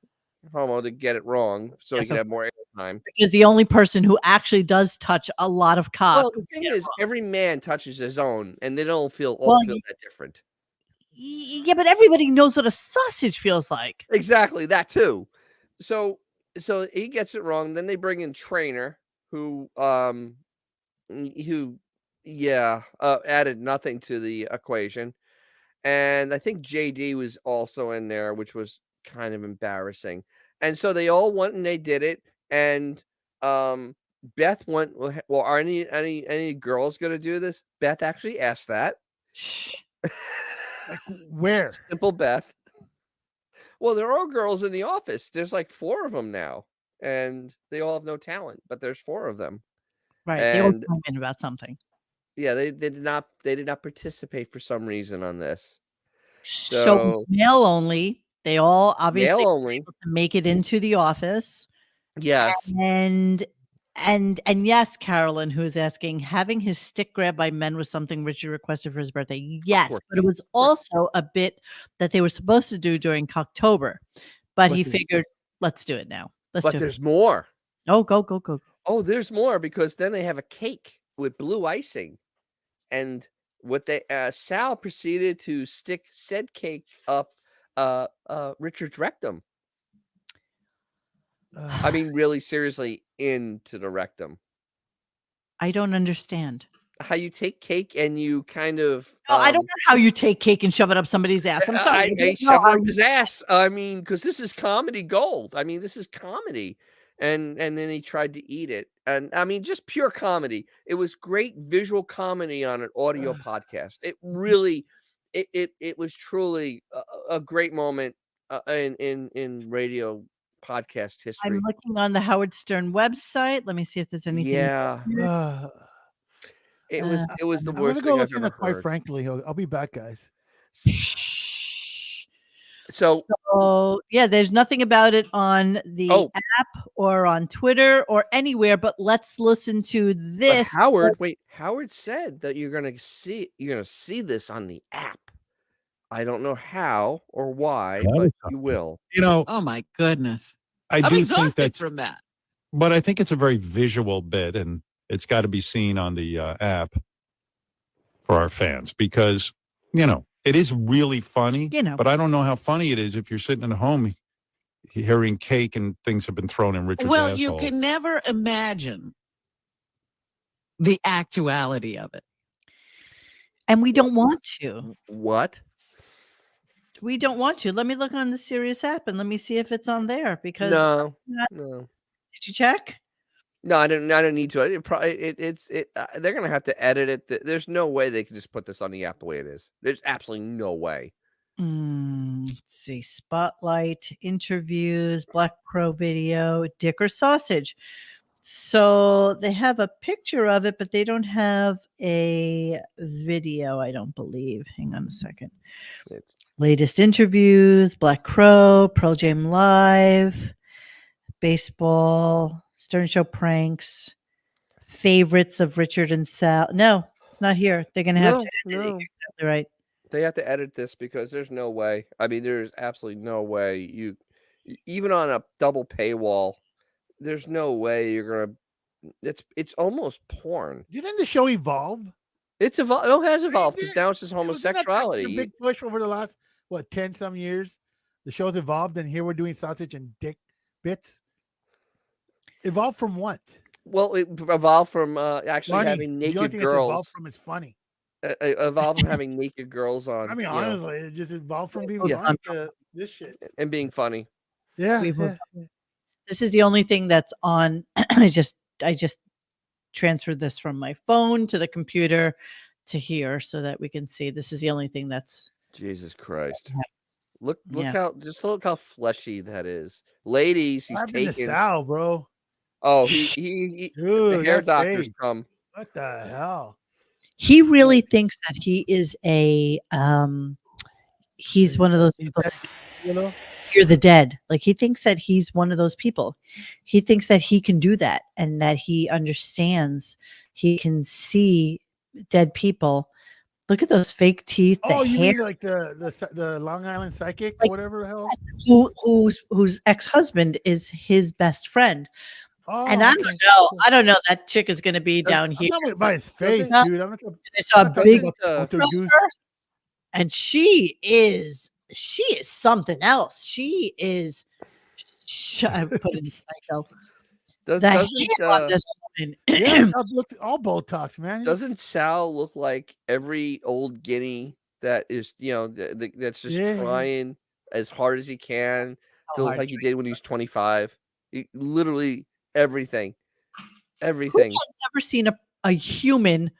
S2: homo to get it wrong, so
S1: Yes,
S2: you can
S1: of
S2: have more airtime.
S1: because the only person who actually does touch a lot of cock.
S2: Well, the thing is, every man touches his own, and they don't feel
S1: Well,
S2: feel that different.
S1: Yeah, but everybody knows what a sausage feels like.
S2: Exactly, that too. So he gets it wrong. Then they bring in Trainer, who added nothing to the equation. And I think JD was also in there, which was kind of embarrassing. And so they all went and they did it. And Beth went, well, are any girls going to do this? Beth actually asked that.
S4: Like, where?
S2: Simple Beth. Well, there are girls in the office. There's like 4 of them now, and they all have no talent, but there's 4 of them.
S1: Right. They all
S2: And
S1: chime in about something.
S2: yeah, they did not participate for some reason on this.
S1: So male only. They all obviously
S2: Male
S1: were
S2: only.
S1: able to make it into the office.
S2: Yes.
S1: And yes, Carolyn, who's asking, having his stick grabbed by men was something Richard requested for his birthday. Yes,
S2: course.
S1: but it was also a bit that they were supposed to do during October. But he figured, let's do it now. Let's
S2: But
S1: do it.
S2: there's more.
S1: Oh, go.
S2: Oh, there's more, because then they have a cake with blue icing. And what they Sal proceeded to stick said cake up Richard's rectum. I mean, really seriously, into the rectum.
S1: I don't understand.
S2: How you take cake and you kind of
S1: No, I don't know how you take cake and shove it up somebody's ass. I'm sorry.
S2: I shove it up his ass. I mean, because this is comedy gold. I mean, this is comedy. And then he tried to eat it. And I mean, just pure comedy. It was great visual comedy on an audio podcast. It really, it was truly a great moment in radio podcast history.
S1: I'm looking on the Howard Stern website. Let me see if there's anything.
S2: Yeah. It was the
S4: I'm
S2: worst
S4: gonna go
S2: thing I've
S4: listen
S2: ever
S4: to Quite
S2: heard.
S4: Frankly. I'll be back, guys.
S2: So
S1: yeah, there's nothing about it on the app or on Twitter or anywhere, but let's listen to this.
S2: But Howard said that you're gonna see this on the app. I don't know how or why, but you will.
S3: You know,
S5: Oh my goodness.
S3: I'm
S5: do think
S3: exhausted
S5: that's from that.
S3: But I think it's a very visual bit, and it's got to be seen on the app for our fans, because it is really funny. But I don't know how funny it is if you're sitting at home hearing cake and things have been thrown in Richard's
S5: Well,
S3: asshole.
S5: you can never imagine the actuality of it.
S1: And we don't want to.
S2: What?
S1: We don't want to. Let me look on the Sirius app and let me see if it's on there, because
S2: No.
S1: Did you check?
S2: No, I don't need to. They're gonna have to edit it. There's no way they can just put this on the app the way it is. There's absolutely no way.
S1: Let's see. Spotlight, interviews, Black Crow video, Dick or Sausage. So they have a picture of it, but they don't have a video, I don't believe. Hang on a second. Latest interviews, Black Crow, Pearl Jam Live, baseball, Stern Show pranks, favorites of Richard and Sal. No, it's not here. They're going to have to edit it. You're exactly right.
S2: They have to edit this, because there's no way. I mean, there's absolutely no way even on a double paywall, there's no way you're gonna. It's almost porn.
S4: Didn't the show evolve?
S2: It's evolved. It has evolved, because now it's just
S4: Wasn't that
S2: homosexuality.
S4: the big push over the last 10 some years? The show's evolved, and here we're doing sausage and dick bits. Evolved from what?
S2: Well, it evolved from actually
S4: Funny.
S2: having
S4: The only
S2: naked
S4: thing it's
S2: girls.
S4: evolved from is funny.
S2: Evolved from having naked girls on.
S4: I mean, honestly, it just evolved from being
S2: Yeah.
S4: funny to this shit.
S2: And being funny.
S4: Yeah.
S1: This is the only thing that's on. I just transferred this from my phone to the computer to here so that we can see. This is the only thing that's.
S2: Jesus Christ. Look
S1: Yeah.
S2: how fleshy that is. Ladies, he's
S4: I've been to
S2: taking.
S4: Sal, bro.
S2: Oh, he
S4: Dude,
S2: the hair
S4: that
S2: doctors
S4: face.
S2: come.
S4: What the hell?
S1: He really thinks that he is he's one of those people that, hear the dead. Like, he thinks that he's one of those people. He thinks that he can do that and that he understands. He can see dead people. Look at those fake teeth. The
S4: Oh, you
S1: hair,
S4: mean like the Long Island psychic, or whatever the hell?
S1: whose ex-husband is his best friend.
S4: Oh,
S1: And I don't know. That chick is going to be down
S4: I'm
S1: here.
S4: talking about his face,
S1: Doesn't-
S4: dude. I'm not talking
S1: I saw a
S4: about
S1: big
S4: Dr. Goose.
S1: And she is something else. She is. I put in psycho. The hair on this woman.
S4: Yeah, Sal looks all Botox, man.
S2: Doesn't Sal look like every old guinea that is, that's just trying as hard as he can to look like he did when he was 25? Literally everything.
S1: Who
S2: Everything.
S1: has ever seen a human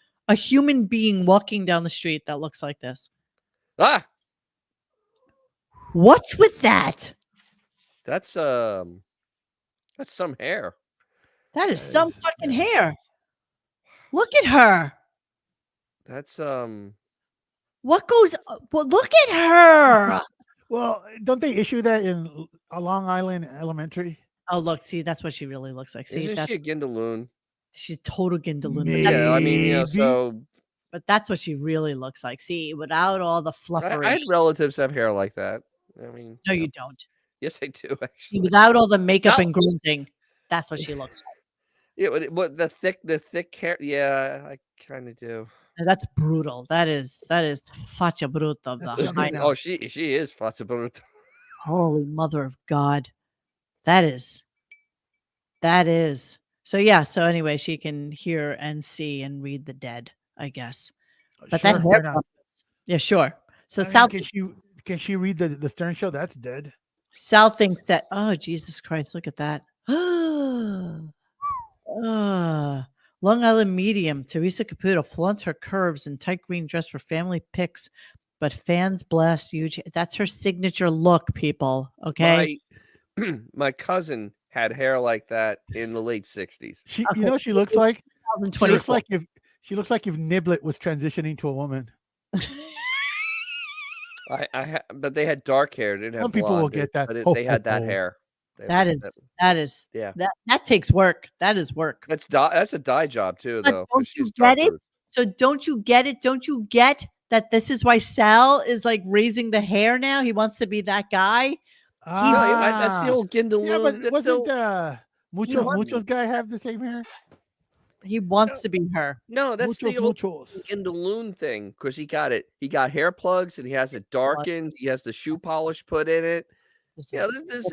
S1: being walking down the street that looks like this?
S2: Ah,
S1: what's with that?
S2: That's some hair.
S1: That is some fucking hair. Look at her.
S2: That's
S1: What goes? Well, look at her.
S4: Well, don't they issue that in Long Island Elementary?
S1: Oh, look, see, that's what she really looks like. See,
S2: Isn't
S1: that's
S2: she a Gindaloon?
S1: she's total Gindaloon.
S2: Yeah, I mean, so.
S1: But that's what she really looks like. See, without all the fluffery.
S2: I had relatives have hair like that. I mean,
S1: no, you don't.
S2: Yes, I do actually.
S1: Without all the makeup and grunting, that's what she looks like.
S2: Yeah, but the thick hair. Yeah, I kind of do.
S1: And that's brutal. That is faccia brutta of the high.
S2: Oh, she is faccia brutta.
S1: Holy mother of God. That is. So yeah, so anyway, she can hear and see and read the dead, I guess. But
S4: Sure,
S1: that
S4: why
S1: hair
S4: not?
S1: yeah, sure. So
S4: I mean,
S1: Sal
S4: can she read the Stern Show? That's dead.
S1: Sal thinks that, oh, Jesus Christ, look at that. Long Island medium, Teresa Caputo flaunts her curves in tight green dress for family pics, but fans blast huge. That's her signature look, people. Okay.
S2: My cousin had hair like that in the late 60s.
S4: She she looks like? She looks
S1: 2024.
S4: like if Niblet was transitioning to a woman.
S2: But they had dark hair. They didn't have
S4: Some people will
S2: blonde,
S4: get that.
S2: But they had that hair.
S1: That is
S2: yeah.
S1: That takes work. That is work.
S2: That's a dye job too,
S1: But
S2: though.
S1: don't you get it? So don't you get it? Don't you get that this is why Sal is like raising the hair now? He wants to be that guy.
S2: That's the old Gindaloon.
S4: Yeah, but
S2: that's
S4: wasn't Muchos guy have the same hair?
S1: He wants to be her.
S2: No, that's the old Gindaloon thing because he got it. He got hair plugs and he has it darkened. He has the shoe polish put in it. Yeah, that's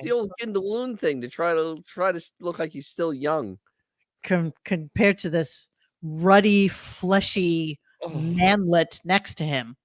S2: the old Gindaloon thing to try to look like he's still young.
S1: Compared to this ruddy, fleshy manlet next to him.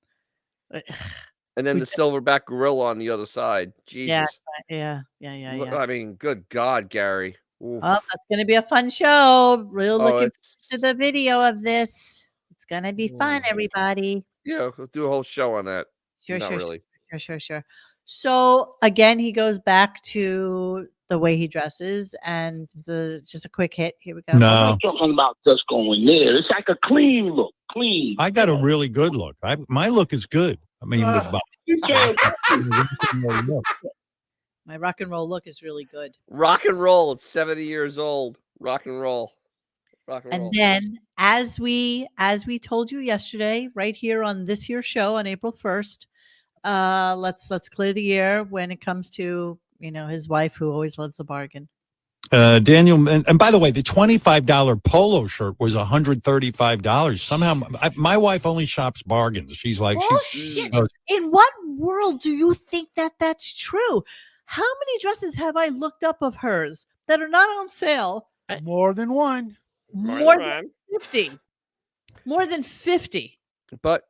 S2: And then the silverback gorilla on the other side. Jesus.
S1: Yeah.
S2: I mean, good God, Gary. Oof.
S1: Oh, that's going to be a fun show. Real looking to the video of this. It's going to be fun, everybody.
S2: Yeah, we'll do a whole show on that.
S1: Sure.
S2: Really.
S1: Sure. So again, he goes back to the way he dresses and just a quick hit. Here we go.
S3: No.
S14: I'm not talking about just going there. It's like a clean look. Clean.
S3: I got a really good look. My look is good. I mean,
S1: my rock and roll look is really good.
S2: Rock and roll. It's 70 years old. Rock and roll.
S1: And then as we told you yesterday, right here on this here show on April 1st, let's clear the air when it comes to, his wife who always loves a bargain.
S3: Daniel, and by the way, the $25 polo shirt was $135. Somehow, my wife only shops bargains. She's like, she goes,
S1: in what world do you think that's true? How many dresses have I looked up of hers that are not on sale?
S4: More than one.
S1: More than 50. More than 50.
S2: But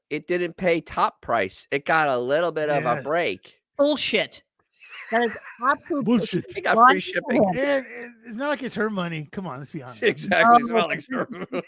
S2: it didn't pay top price. It got a little bit of a break.
S1: Bullshit. That is absolute
S4: bullshit.
S2: It got free shipping.
S4: It's not like it's her money. Come on, let's be honest.
S2: Exactly. It's not like her.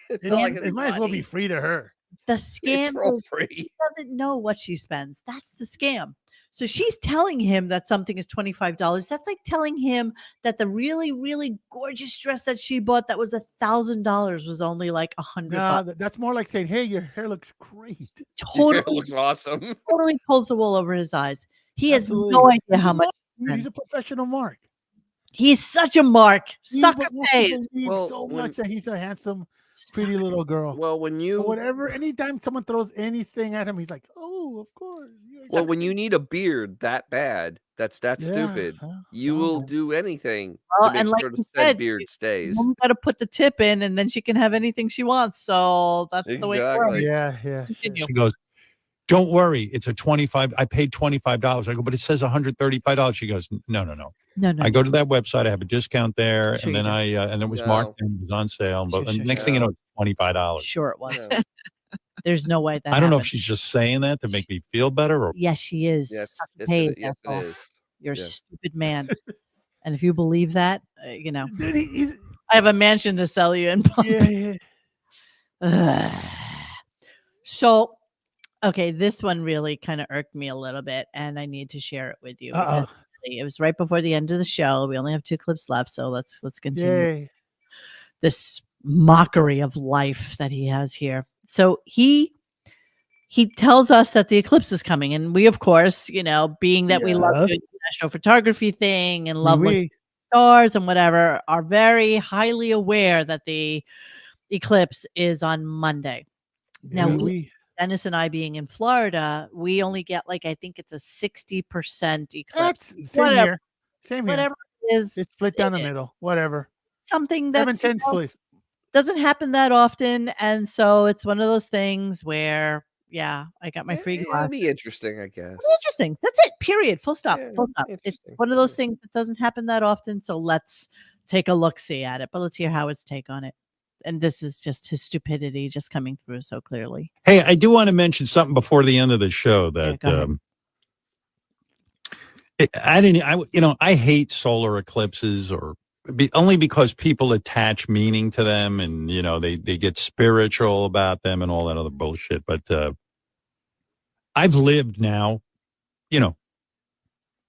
S4: It might as well be free to her.
S1: The scam
S2: is
S1: free. She doesn't know what she spends. That's the scam. So she's telling him that something is $25. That's like telling him that the really, really gorgeous dress that she bought that was $1,000 was only like $100.
S4: No, that's more like saying, "Hey, your hair looks great.
S2: Your hair looks awesome."
S1: Totally pulls the wool over his eyes. He has no idea how much.
S4: He's a professional mark.
S1: He's such a mark. Sucker pays.
S4: So much that he's a handsome, pretty little girl.
S2: Well,
S4: anytime someone throws anything at him, he's like, "Oh, of course."
S2: Well, when you need a beard that bad, That's stupid. You will do anything
S1: Well,
S2: to make
S1: and like
S2: sure the
S1: you
S2: said
S1: said,
S2: beard stays.
S1: you got to put the tip in, and then she can have anything she wants. So that's the way it works.
S2: Exactly.
S1: Continue.
S3: She goes, don't worry, it's a 25. I paid $25. I go, but it says $135. She goes, no.
S1: No.
S3: I go to that website. I have a discount there,
S1: Sure
S3: and
S1: you
S3: then
S1: do.
S3: and it was
S2: No.
S3: marked and it was on sale. But
S1: Sure,
S3: next thing you know, it's $25.
S1: Sure it was. There's no way that
S3: I don't know if
S1: happened.
S3: she's just saying that to make me feel better, or
S1: Yes, she is.
S2: Yes,
S1: Suck
S2: yes,
S1: pain,
S2: it
S1: asshole.
S2: is.
S1: You're a
S2: Yes.
S1: stupid man. And if you believe that,
S4: Dude, he's
S1: I have a mansion to sell you in Palm Beach. So, okay, this one really kind of irked me a little bit, and I need to share it with you. Because it was right before the end of the show. We only have 2 clips left, so let's continue
S4: Yay.
S1: this mockery of life that he has here. So he tells us that the eclipse is coming, and we, of course, being that we love
S4: Yes.
S1: doing the astrophotography thing and
S4: Oui,
S1: love
S4: oui.
S1: looking at stars and whatever, are very highly aware that the eclipse is on Monday. Now,
S4: Oui.
S1: Dennis and I being in Florida, we only get I think it's a 60% eclipse.
S4: That's same here. Same here.
S1: Whatever it is,
S4: It's split down the middle. Whatever.
S1: something that's
S4: 7/10 split.
S1: doesn't happen that often, and so it's one of those things where I got my free
S2: It'll
S1: glass.
S2: be interesting, I guess.
S1: Interesting. That's it. Period. Full stop.
S2: Yeah,
S1: Full stop. It's
S2: interesting.
S1: one of those things that doesn't happen that often. So let's take a look see at it. But let's hear Howard's take on it. And this is just his stupidity just coming through so clearly.
S3: hey, I do want to mention something before the end of the show that
S1: go ahead.
S3: I hate solar eclipses only because people attach meaning to them, and they get spiritual about them and all that other bullshit. But I've lived now,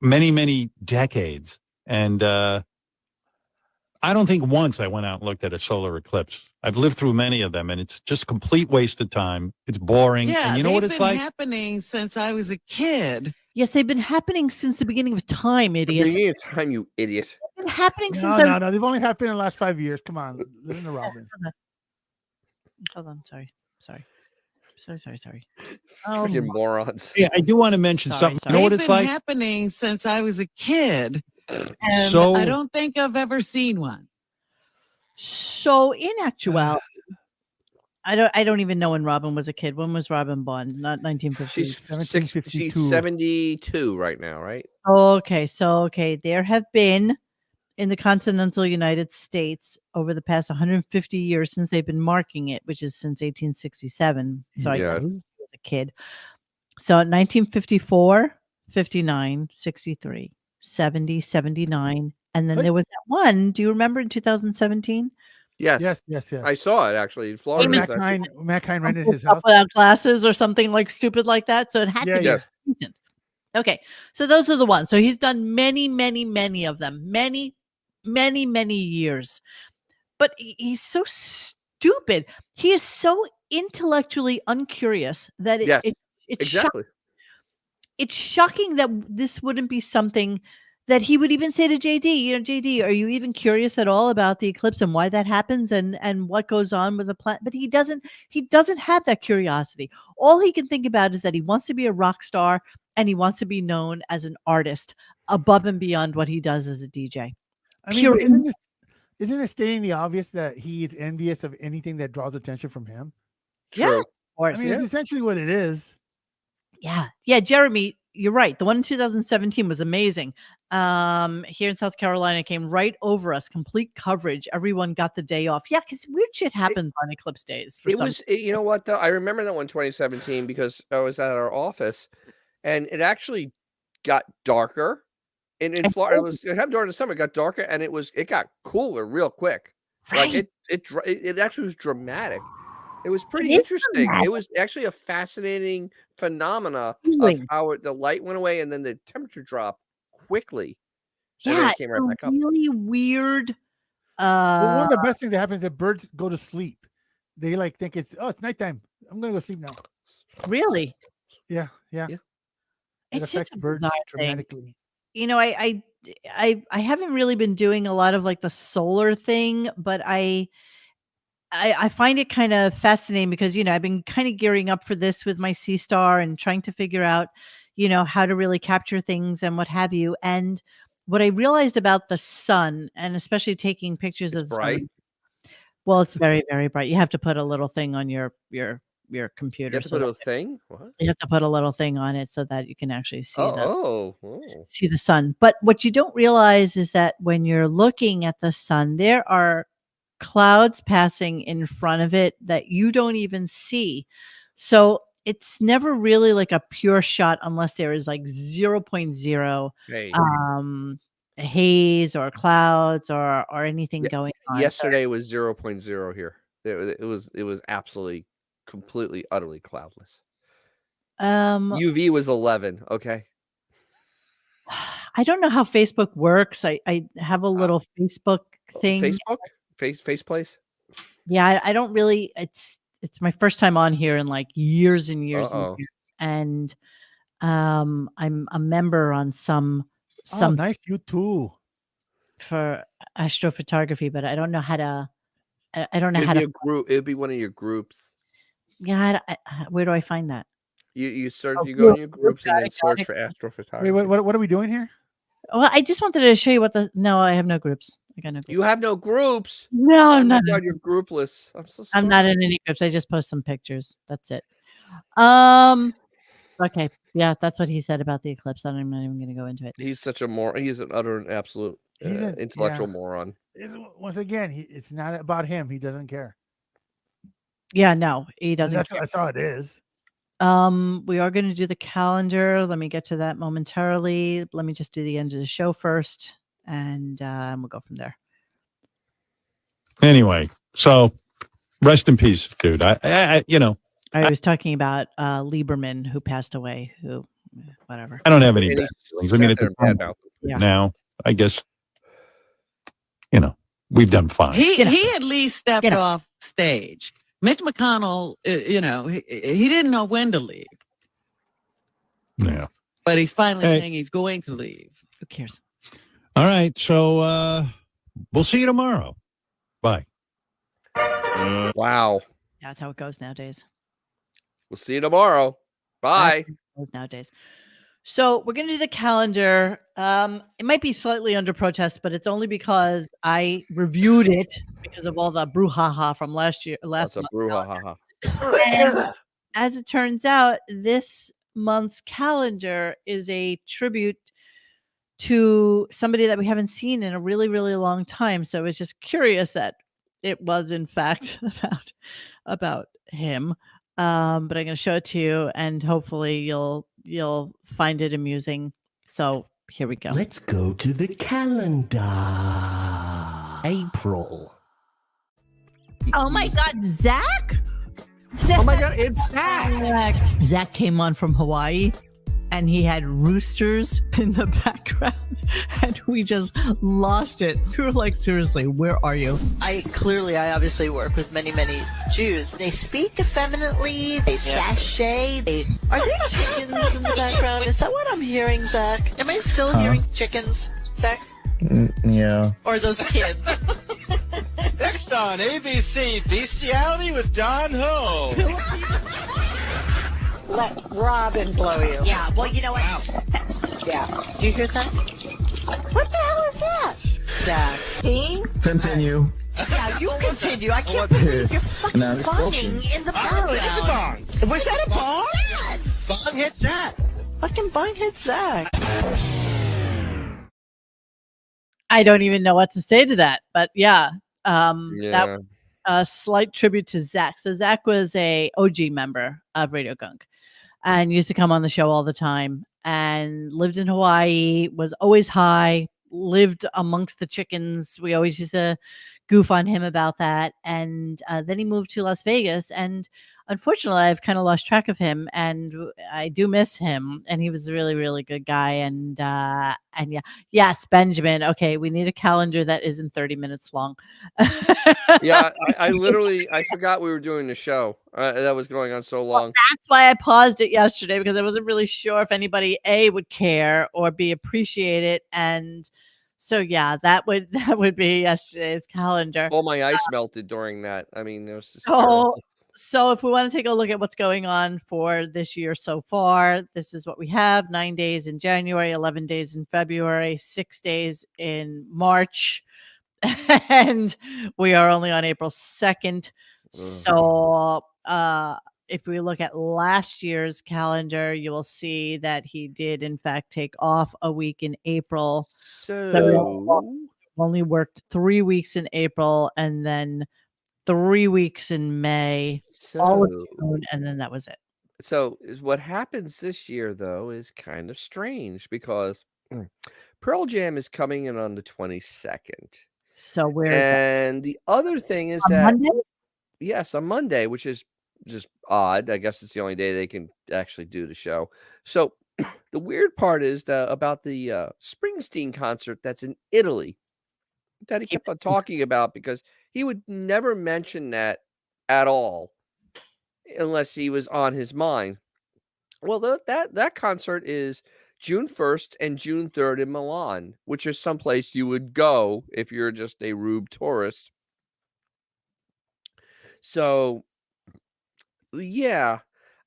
S3: many decades, and I don't think once I went out and looked at a solar eclipse. I've lived through many of them, and it's just a complete waste of time. It's boring,
S5: Yeah,
S3: and you know what it's like.
S5: Happening since I was a kid.
S1: Yes, they've been happening since the beginning of time, idiot.
S2: Beginning of time, you idiot.
S1: They've been happening since
S4: No. They've only happened in the last 5 years. Come on. Listen to Robin.
S1: Hold on. Sorry.
S2: Freaking morons.
S3: Yeah, I do want to mention something. You know what it's like?
S5: Happening since I was a kid. And I don't think I've ever seen one.
S1: So in actuality, I don't even know when Robin was a kid. When was Robin born? Not 1950.
S2: She's 72 right now, right?
S1: Okay. There have been in the continental United States over the past 150 years since they've been marking it, which is since 1867. So I guess he was a kid. So 1954, 59, 63, 70, 79. And then there was that one. Do you remember in 2017?
S2: Yes. I saw it actually in Florida.
S4: Mankind rented his house
S1: without glasses or something stupid like that. So it had to be recent. Okay. So those are the ones. So he's done many of them. Many years. But he's so stupid. He is so intellectually uncurious that it's
S2: exactly.
S1: It's shocking that this wouldn't be something that he would even say to JD, JD, are you even curious at all about the eclipse and why that happens and what goes on with the planet? But he doesn't have that curiosity. All he can think about is that he wants to be a rock star and he wants to be known as an artist above and beyond what he does as a DJ.
S4: I mean, isn't it stating the obvious that he is envious of anything that draws attention from him?
S1: Yeah, of course.
S4: I mean, it's essentially what it is.
S1: Yeah, Jeremy, you're right. The one in 2017 was amazing. Here in South Carolina, came right over us, complete coverage. Everyone got the day off. Yeah, because weird shit happens on eclipse days.
S2: You know what though? I remember that one 2017 because I was at our office, and it actually got darker. And in Florida, it happened during the summer. It got darker, and it got cooler real quick.
S1: Right.
S2: Like it actually was dramatic. It was pretty interesting. It was actually a fascinating phenomena of how the light went away and then the temperature dropped quickly.
S1: Yeah,
S2: it came right back up.
S1: Really weird.
S4: Well, one of the best things that happens is that birds go to sleep. They think it's nighttime. I'm gonna go sleep now.
S1: Really?
S4: Yeah.
S1: It's
S4: It affects birds dramatically.
S1: I haven't really been doing a lot of the solar thing, but I find it kind of fascinating because I've been kind of gearing up for this with my Sea Star and trying to figure out how to really capture things and what have you. And what I realized about the sun, and especially taking pictures of the
S2: bright.
S1: sun, well, it's very, very bright. You have to put a little thing on your
S2: You
S1: computer.
S2: have to put a thing? What?
S1: You have to put a little thing on it so that you can actually see
S2: Oh.
S1: see the sun. But what you don't realize is that when you're looking at the sun, there are clouds passing in front of it that you don't even see. So it's never really like a pure shot unless there is like 0.0
S2: Hey.
S1: haze or clouds or anything going on. So
S2: Yesterday was 0.0 here. It was absolutely, completely, utterly cloudless. UV was 11. Okay.
S1: I don't know how Facebook works. I have a little Facebook thing.
S2: Facebook? Face place?
S1: Yeah, I don't really. It's my first time on here in like years and years and years. And I'm a member on some
S4: nice, you too.
S1: for astrophotography, but I don't know how to. I don't know
S2: It'd
S1: how
S2: be
S1: to.
S2: a group. It'd be one of your groups.
S1: Yeah, where do I find that?
S2: You search.
S1: Oh,
S2: You go in your
S1: group,
S2: groups and then
S1: got
S2: search
S1: it.
S2: for astrophotography.
S4: Wait, what are we doing here?
S1: Well, I just wanted to show you what the. No, I have no groups. I got no groups.
S2: You have no groups?
S1: No, I'm
S2: Oh
S1: not.
S2: my God, you're groupless. I'm so sorry.
S1: I'm not in any groups. I just post some pictures. That's it. Okay. Yeah, that's what he said about the eclipse. I'm not even going to go into it.
S2: He's such a moron. He's an utter and absolute intellectual moron.
S4: Once again, it's not about him. He doesn't care.
S1: Yeah, no, he doesn't.
S4: That's all it is.
S1: We are going to do the calendar. Let me get to that momentarily. Let me just do the end of the show first, and we'll go from there.
S3: Anyway, so rest in peace, dude. I
S1: was talking about Lieberman, who passed away. Whatever.
S3: I don't have any bad feelings. I mean, at the time, now I guess we've done fine.
S5: He at least stepped off stage. Mitch McConnell, he didn't know when to leave.
S3: Yeah.
S5: But he's finally saying he's going to leave.
S1: Who cares?
S3: All right. So we'll see you tomorrow. Bye.
S2: Wow.
S1: Yeah, that's how it goes nowadays.
S2: We'll see you tomorrow. Bye.
S1: Nowadays. So we're going to do the calendar. It might be slightly under protest, but it's only because I reviewed it because of all the brouhaha from last month's
S2: brouhaha.
S1: And as it turns out, this month's calendar is a tribute to somebody that we haven't seen in a really, really long time. So it's just curious that it was in fact about him. But I'm going to show it to you, and hopefully you'll find it amusing. So here we go.
S15: Let's go to the calendar. April.
S1: Oh my God, Zach!
S5: Oh my God, it's Zach.
S1: Zach came on from Hawaii, and he had roosters in the background, and we just lost it. We were like, seriously, where are you?
S16: I obviously work with many Jews. They speak effeminately, they sashay, are there chickens in the background? Is that what I'm hearing, Zach? Am I still hearing chickens, Zach?
S17: Yeah.
S16: Or those kids?
S18: Next on ABC, Bestiality with Don Ho.
S16: Let Robin blow you. Yeah, well, you know what? Yeah. Do you hear that? What the hell is that? Zach. He?
S17: Continue.
S16: Yeah, you continue. I can't believe you're fucking bonging in the background.
S18: It's a bong.
S16: Was that a bong?
S18: Yes. Bong hit Zach.
S16: Fucking bong hit Zach.
S1: I don't even know what to say to that, but yeah. That was a slight tribute to Zach. So Zach was a OG member of RadioGunk and used to come on the show all the time and lived in Hawaii, was always high, lived amongst the chickens. We always used to goof on him about that. And then he moved to Las Vegas, and unfortunately I've kind of lost track of him, and I do miss him. And he was a really, really good guy. And yeah. Yes, Benjamin. Okay. We need a calendar that isn't 30 minutes long.
S2: Yeah. I forgot we were doing the show. That was going on so long.
S1: Well, that's why I paused it yesterday, because I wasn't really sure if anybody would care or be appreciate it. And so yeah, that would be yesterday's calendar.
S2: All my ice melted during that. I mean, it was just terrible.
S1: So if we want to take a look at what's going on for this year so far, this is what we have: 9 days in January, 11 days in February, 6 days in March, and we are only on April 2nd. So if we look at last year's calendar, you will see that he did in fact take off a week in April.
S2: So
S1: only worked 3 weeks in April and then 3 weeks in May, all of June, and then that was it.
S2: So what happens this year, though, is kind of strange because Pearl Jam is coming in on the 22nd.
S1: So where is that?
S2: And the other thing is
S1: On
S2: that
S1: Monday?
S2: yes, on Monday, which is just odd. I guess it's the only day they can actually do the show. So the weird part is about the Springsteen concert that's in Italy that he kept on talking about, because he would never mention that at all unless he was on his mind. Well, that concert is June 1st and June 3rd in Milan, which is someplace you would go if you're just a rube tourist. So, yeah,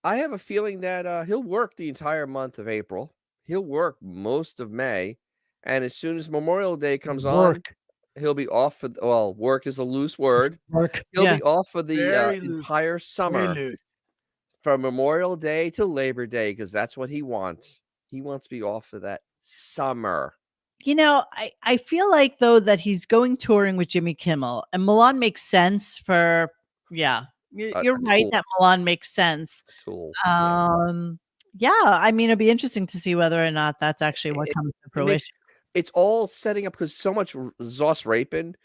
S2: I have a feeling that he'll work the entire month of April. He'll work most of May, and as soon as Memorial Day comes on, he'll be off for well, work is a loose word.
S1: Work.
S2: He'll
S1: Yeah.
S2: be off for the
S4: Very loose.
S2: entire
S4: Very
S2: summer.
S4: loose.
S2: From Memorial Day to Labor Day, because that's what he wants. He wants to be off for that summer.
S1: You know, I feel like though that he's going touring with Jimmy Kimmel, and Milan makes sense for you're right
S2: tool.
S1: that Milan makes sense.
S2: Tool.
S1: Yeah, I mean, it'd be interesting to see whether or not that's actually what comes to fruition.
S2: It's all setting up because so much Zoss Rapin,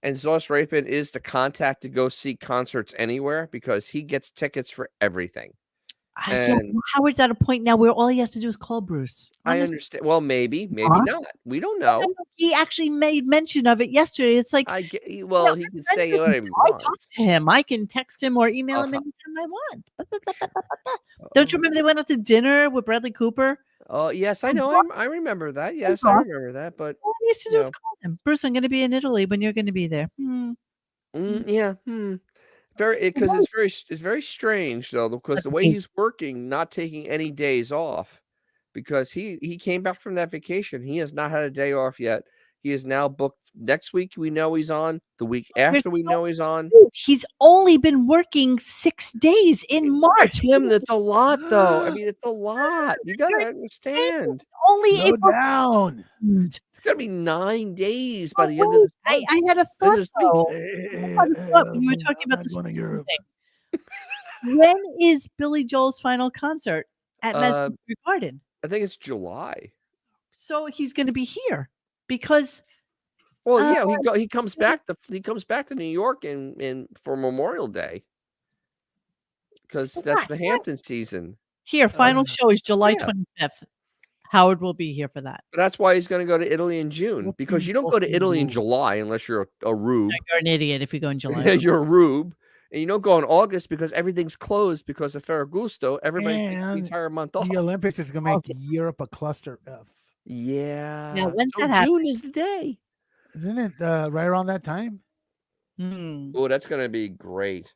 S2: and Zoss Rapin is the contact to go see concerts anywhere because he gets tickets for everything.
S1: Yeah, Howard's at a point now where all he has to do is call Bruce.
S2: I understand. Well, maybe not. We don't know.
S1: He actually made mention of it yesterday. It's like,
S2: well, he can say whatever he
S1: I
S2: wants.
S1: talk to him. I can text him or email him anytime I want. Don't you remember they went out to dinner with Bradley Cooper?
S2: Oh, yes, I know. I remember that. Yes, I remember that. But
S1: all he needs to do is call him. Bruce, I'm going to be in Italy when you're going to be there.
S2: Yeah. Because it's very strange though, because the way he's working, not taking any days off, because he came back from that vacation. He has not had a day off yet. He is now booked next week. We know he's on. The week after, we know he's on.
S1: He's only been working 6 days in March.
S2: That's a lot, though. I mean, it's a lot. You gotta understand.
S1: Only
S4: Slow down.
S2: It's gonna be 9 days by the end of this month.
S1: I had a thought though. When you were
S4: I'm
S1: talking about
S4: not going to Europe.
S1: When is Billy Joel's final concert at Madison Square Garden?
S2: I think it's July.
S1: So he's going to be here because.
S2: Well, yeah, he comes back to New York in for Memorial Day, because that's the Hampton season.
S1: Here, final show is July 25th. Howard will be here for that.
S2: But that's why he's going to go to Italy in June, because you don't go to Italy in July unless you're a rube.
S1: No, you're an idiot if you go in July.
S2: You're a rube. And you don't go in August because everything's closed because of Ferragosto. Everybody takes the entire month off.
S4: The Olympics is going to make Europe a cluster F.
S2: Yeah.
S1: Yeah, when's
S2: So
S1: that happen?
S2: June is the day.
S4: Isn't it right around that time?
S2: Oh, that's going to be great.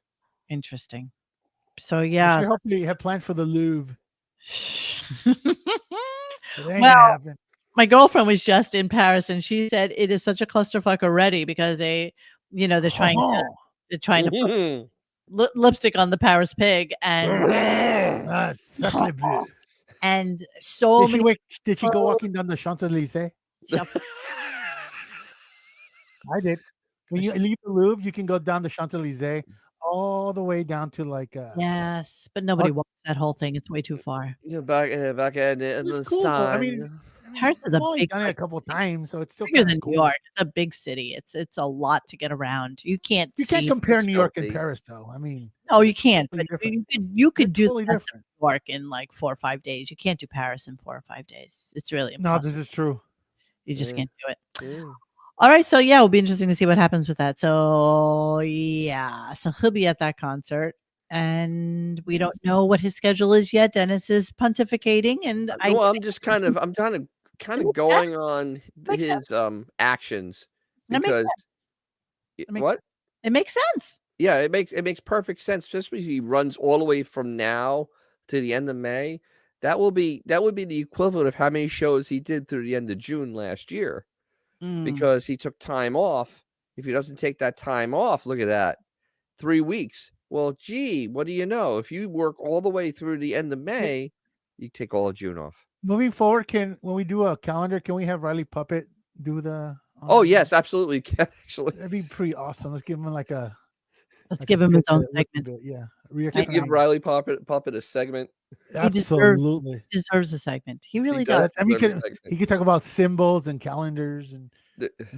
S1: Interesting. So, yeah.
S4: Hopefully you have plans for the Louvre.
S1: Well, my girlfriend was just in Paris and she said it is such a clusterfuck already because they're trying to put lipstick on the Paris pig and and so
S4: did she go walking down the Champs-Elysees? I did. When you leave the Louvre, you can go down the Champs-Elysees all the way down to
S1: yes, but nobody walks that whole thing. It's way too far.
S2: Back in the
S4: cool,
S2: sun.
S4: I mean,
S1: Paris is a big.
S4: Done it a couple times, so it's still
S1: bigger than
S4: cool.
S1: New York. It's a big city. It's a lot to get around. You can't.
S4: You can't compare New York and Paris, though. I mean,
S1: no, you can't. But you could do
S4: totally
S1: the rest of New York in like 4 or 5 days. You can't do Paris in 4 or 5 days. It's really impossible.
S4: No, this is true.
S1: You just can't do it. All right, so yeah, it'll be interesting to see what happens with that. So yeah, so he'll be at that concert, and we don't know what his schedule is yet. Dennis is pontificating, and
S2: I'm just kind of going on his actions because
S1: what? It makes sense.
S2: Yeah, it makes perfect sense, especially if he runs all the way from now to the end of May. That would be the equivalent of how many shows he did through the end of June last year, because he took time off. If he doesn't take that time off, look at that, 3 weeks. Well, gee, what do you know? If you work all the way through the end of May, you take all of June off.
S4: Moving forward, when we do a calendar, can we have Riley Puppet do the?
S2: Oh yes, absolutely. Actually,
S4: that'd be pretty awesome. Let's give him
S1: Let's give him his own segment.
S4: Yeah,
S2: give Riley Puppet a segment.
S4: Absolutely
S1: deserves a segment. He really
S2: does.
S1: does.
S4: I mean, he could talk about symbols and calendars and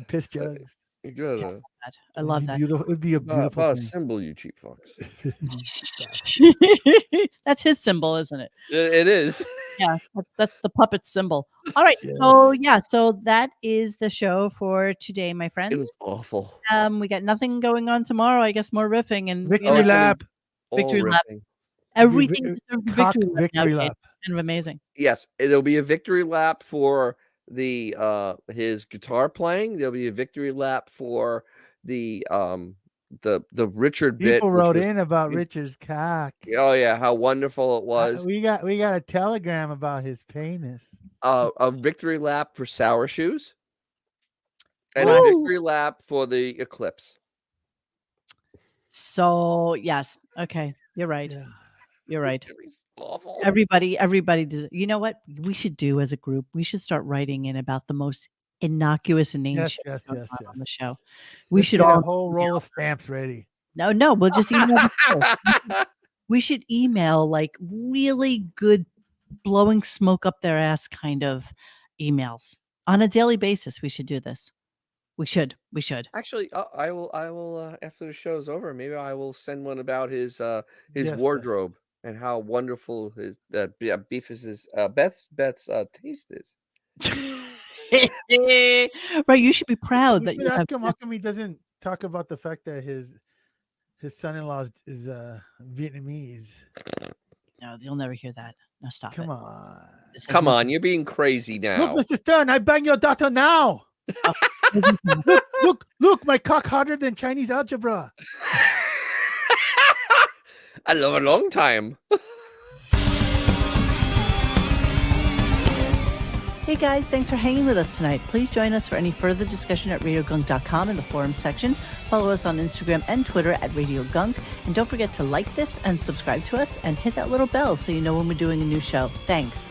S4: piss jugs.
S1: I love that.
S4: Beautiful. It'd be a beautiful
S2: a
S4: thing.
S2: symbol, you cheap fucks.
S1: That's his symbol, isn't it?
S2: It is.
S1: Yeah, that's the puppet symbol. All right. So so that is the show for today, my friends.
S2: It was awful.
S1: We got nothing going on tomorrow. I guess more riffing and
S4: victory lap.
S1: Victory lap.
S2: riffing.
S1: Everything deserves a
S4: Cock
S1: victory lap.
S4: victory
S1: now,
S4: lap.
S1: Kind of amazing.
S2: Yes, there'll be a victory lap for the his guitar playing. There'll be a victory lap for the Richard bit.
S4: People wrote in about Richard's cock.
S2: Oh yeah, how wonderful it was.
S4: We got a telegram about his penis.
S2: A victory lap for Sour Shoes, and a victory lap for the Eclipse.
S1: So yes, okay, you're right.
S4: Yeah.
S1: You're right.
S2: Awful.
S1: Everybody does. You know what we should do as a group? We should start writing in about the most innocuous and names
S4: Yes.
S1: on the show. We should
S4: get
S1: all
S4: a whole roll of stamps ready.
S1: No, we'll just email. We should email like really good, blowing smoke up their ass kind of emails on a daily basis. We should do this. We should.
S2: Actually, I will after the show's over, maybe I will send one about his
S4: Yes.
S2: wardrobe and how wonderful his Beef's Beth's taste is.
S1: Right, you should be proud
S4: We
S1: that
S4: should
S1: you have.
S4: ask him how come he doesn't talk about the fact that his son-in-law is Vietnamese.
S1: No, you'll never hear that. No, stop.
S4: Come on.
S2: Come on, you're being crazy now.
S4: Look, Mr. Stern, I bang your daughter now. Look, my cock harder than Chinese algebra.
S2: I love a long time.
S1: Hey guys, thanks for hanging with us tonight. Please join us for any further discussion at RadioGunk.com in the forum section. Follow us on Instagram and Twitter at RadioGunk. And don't forget to like this and subscribe to us and hit that little bell so you know when we're doing a new show. Thanks.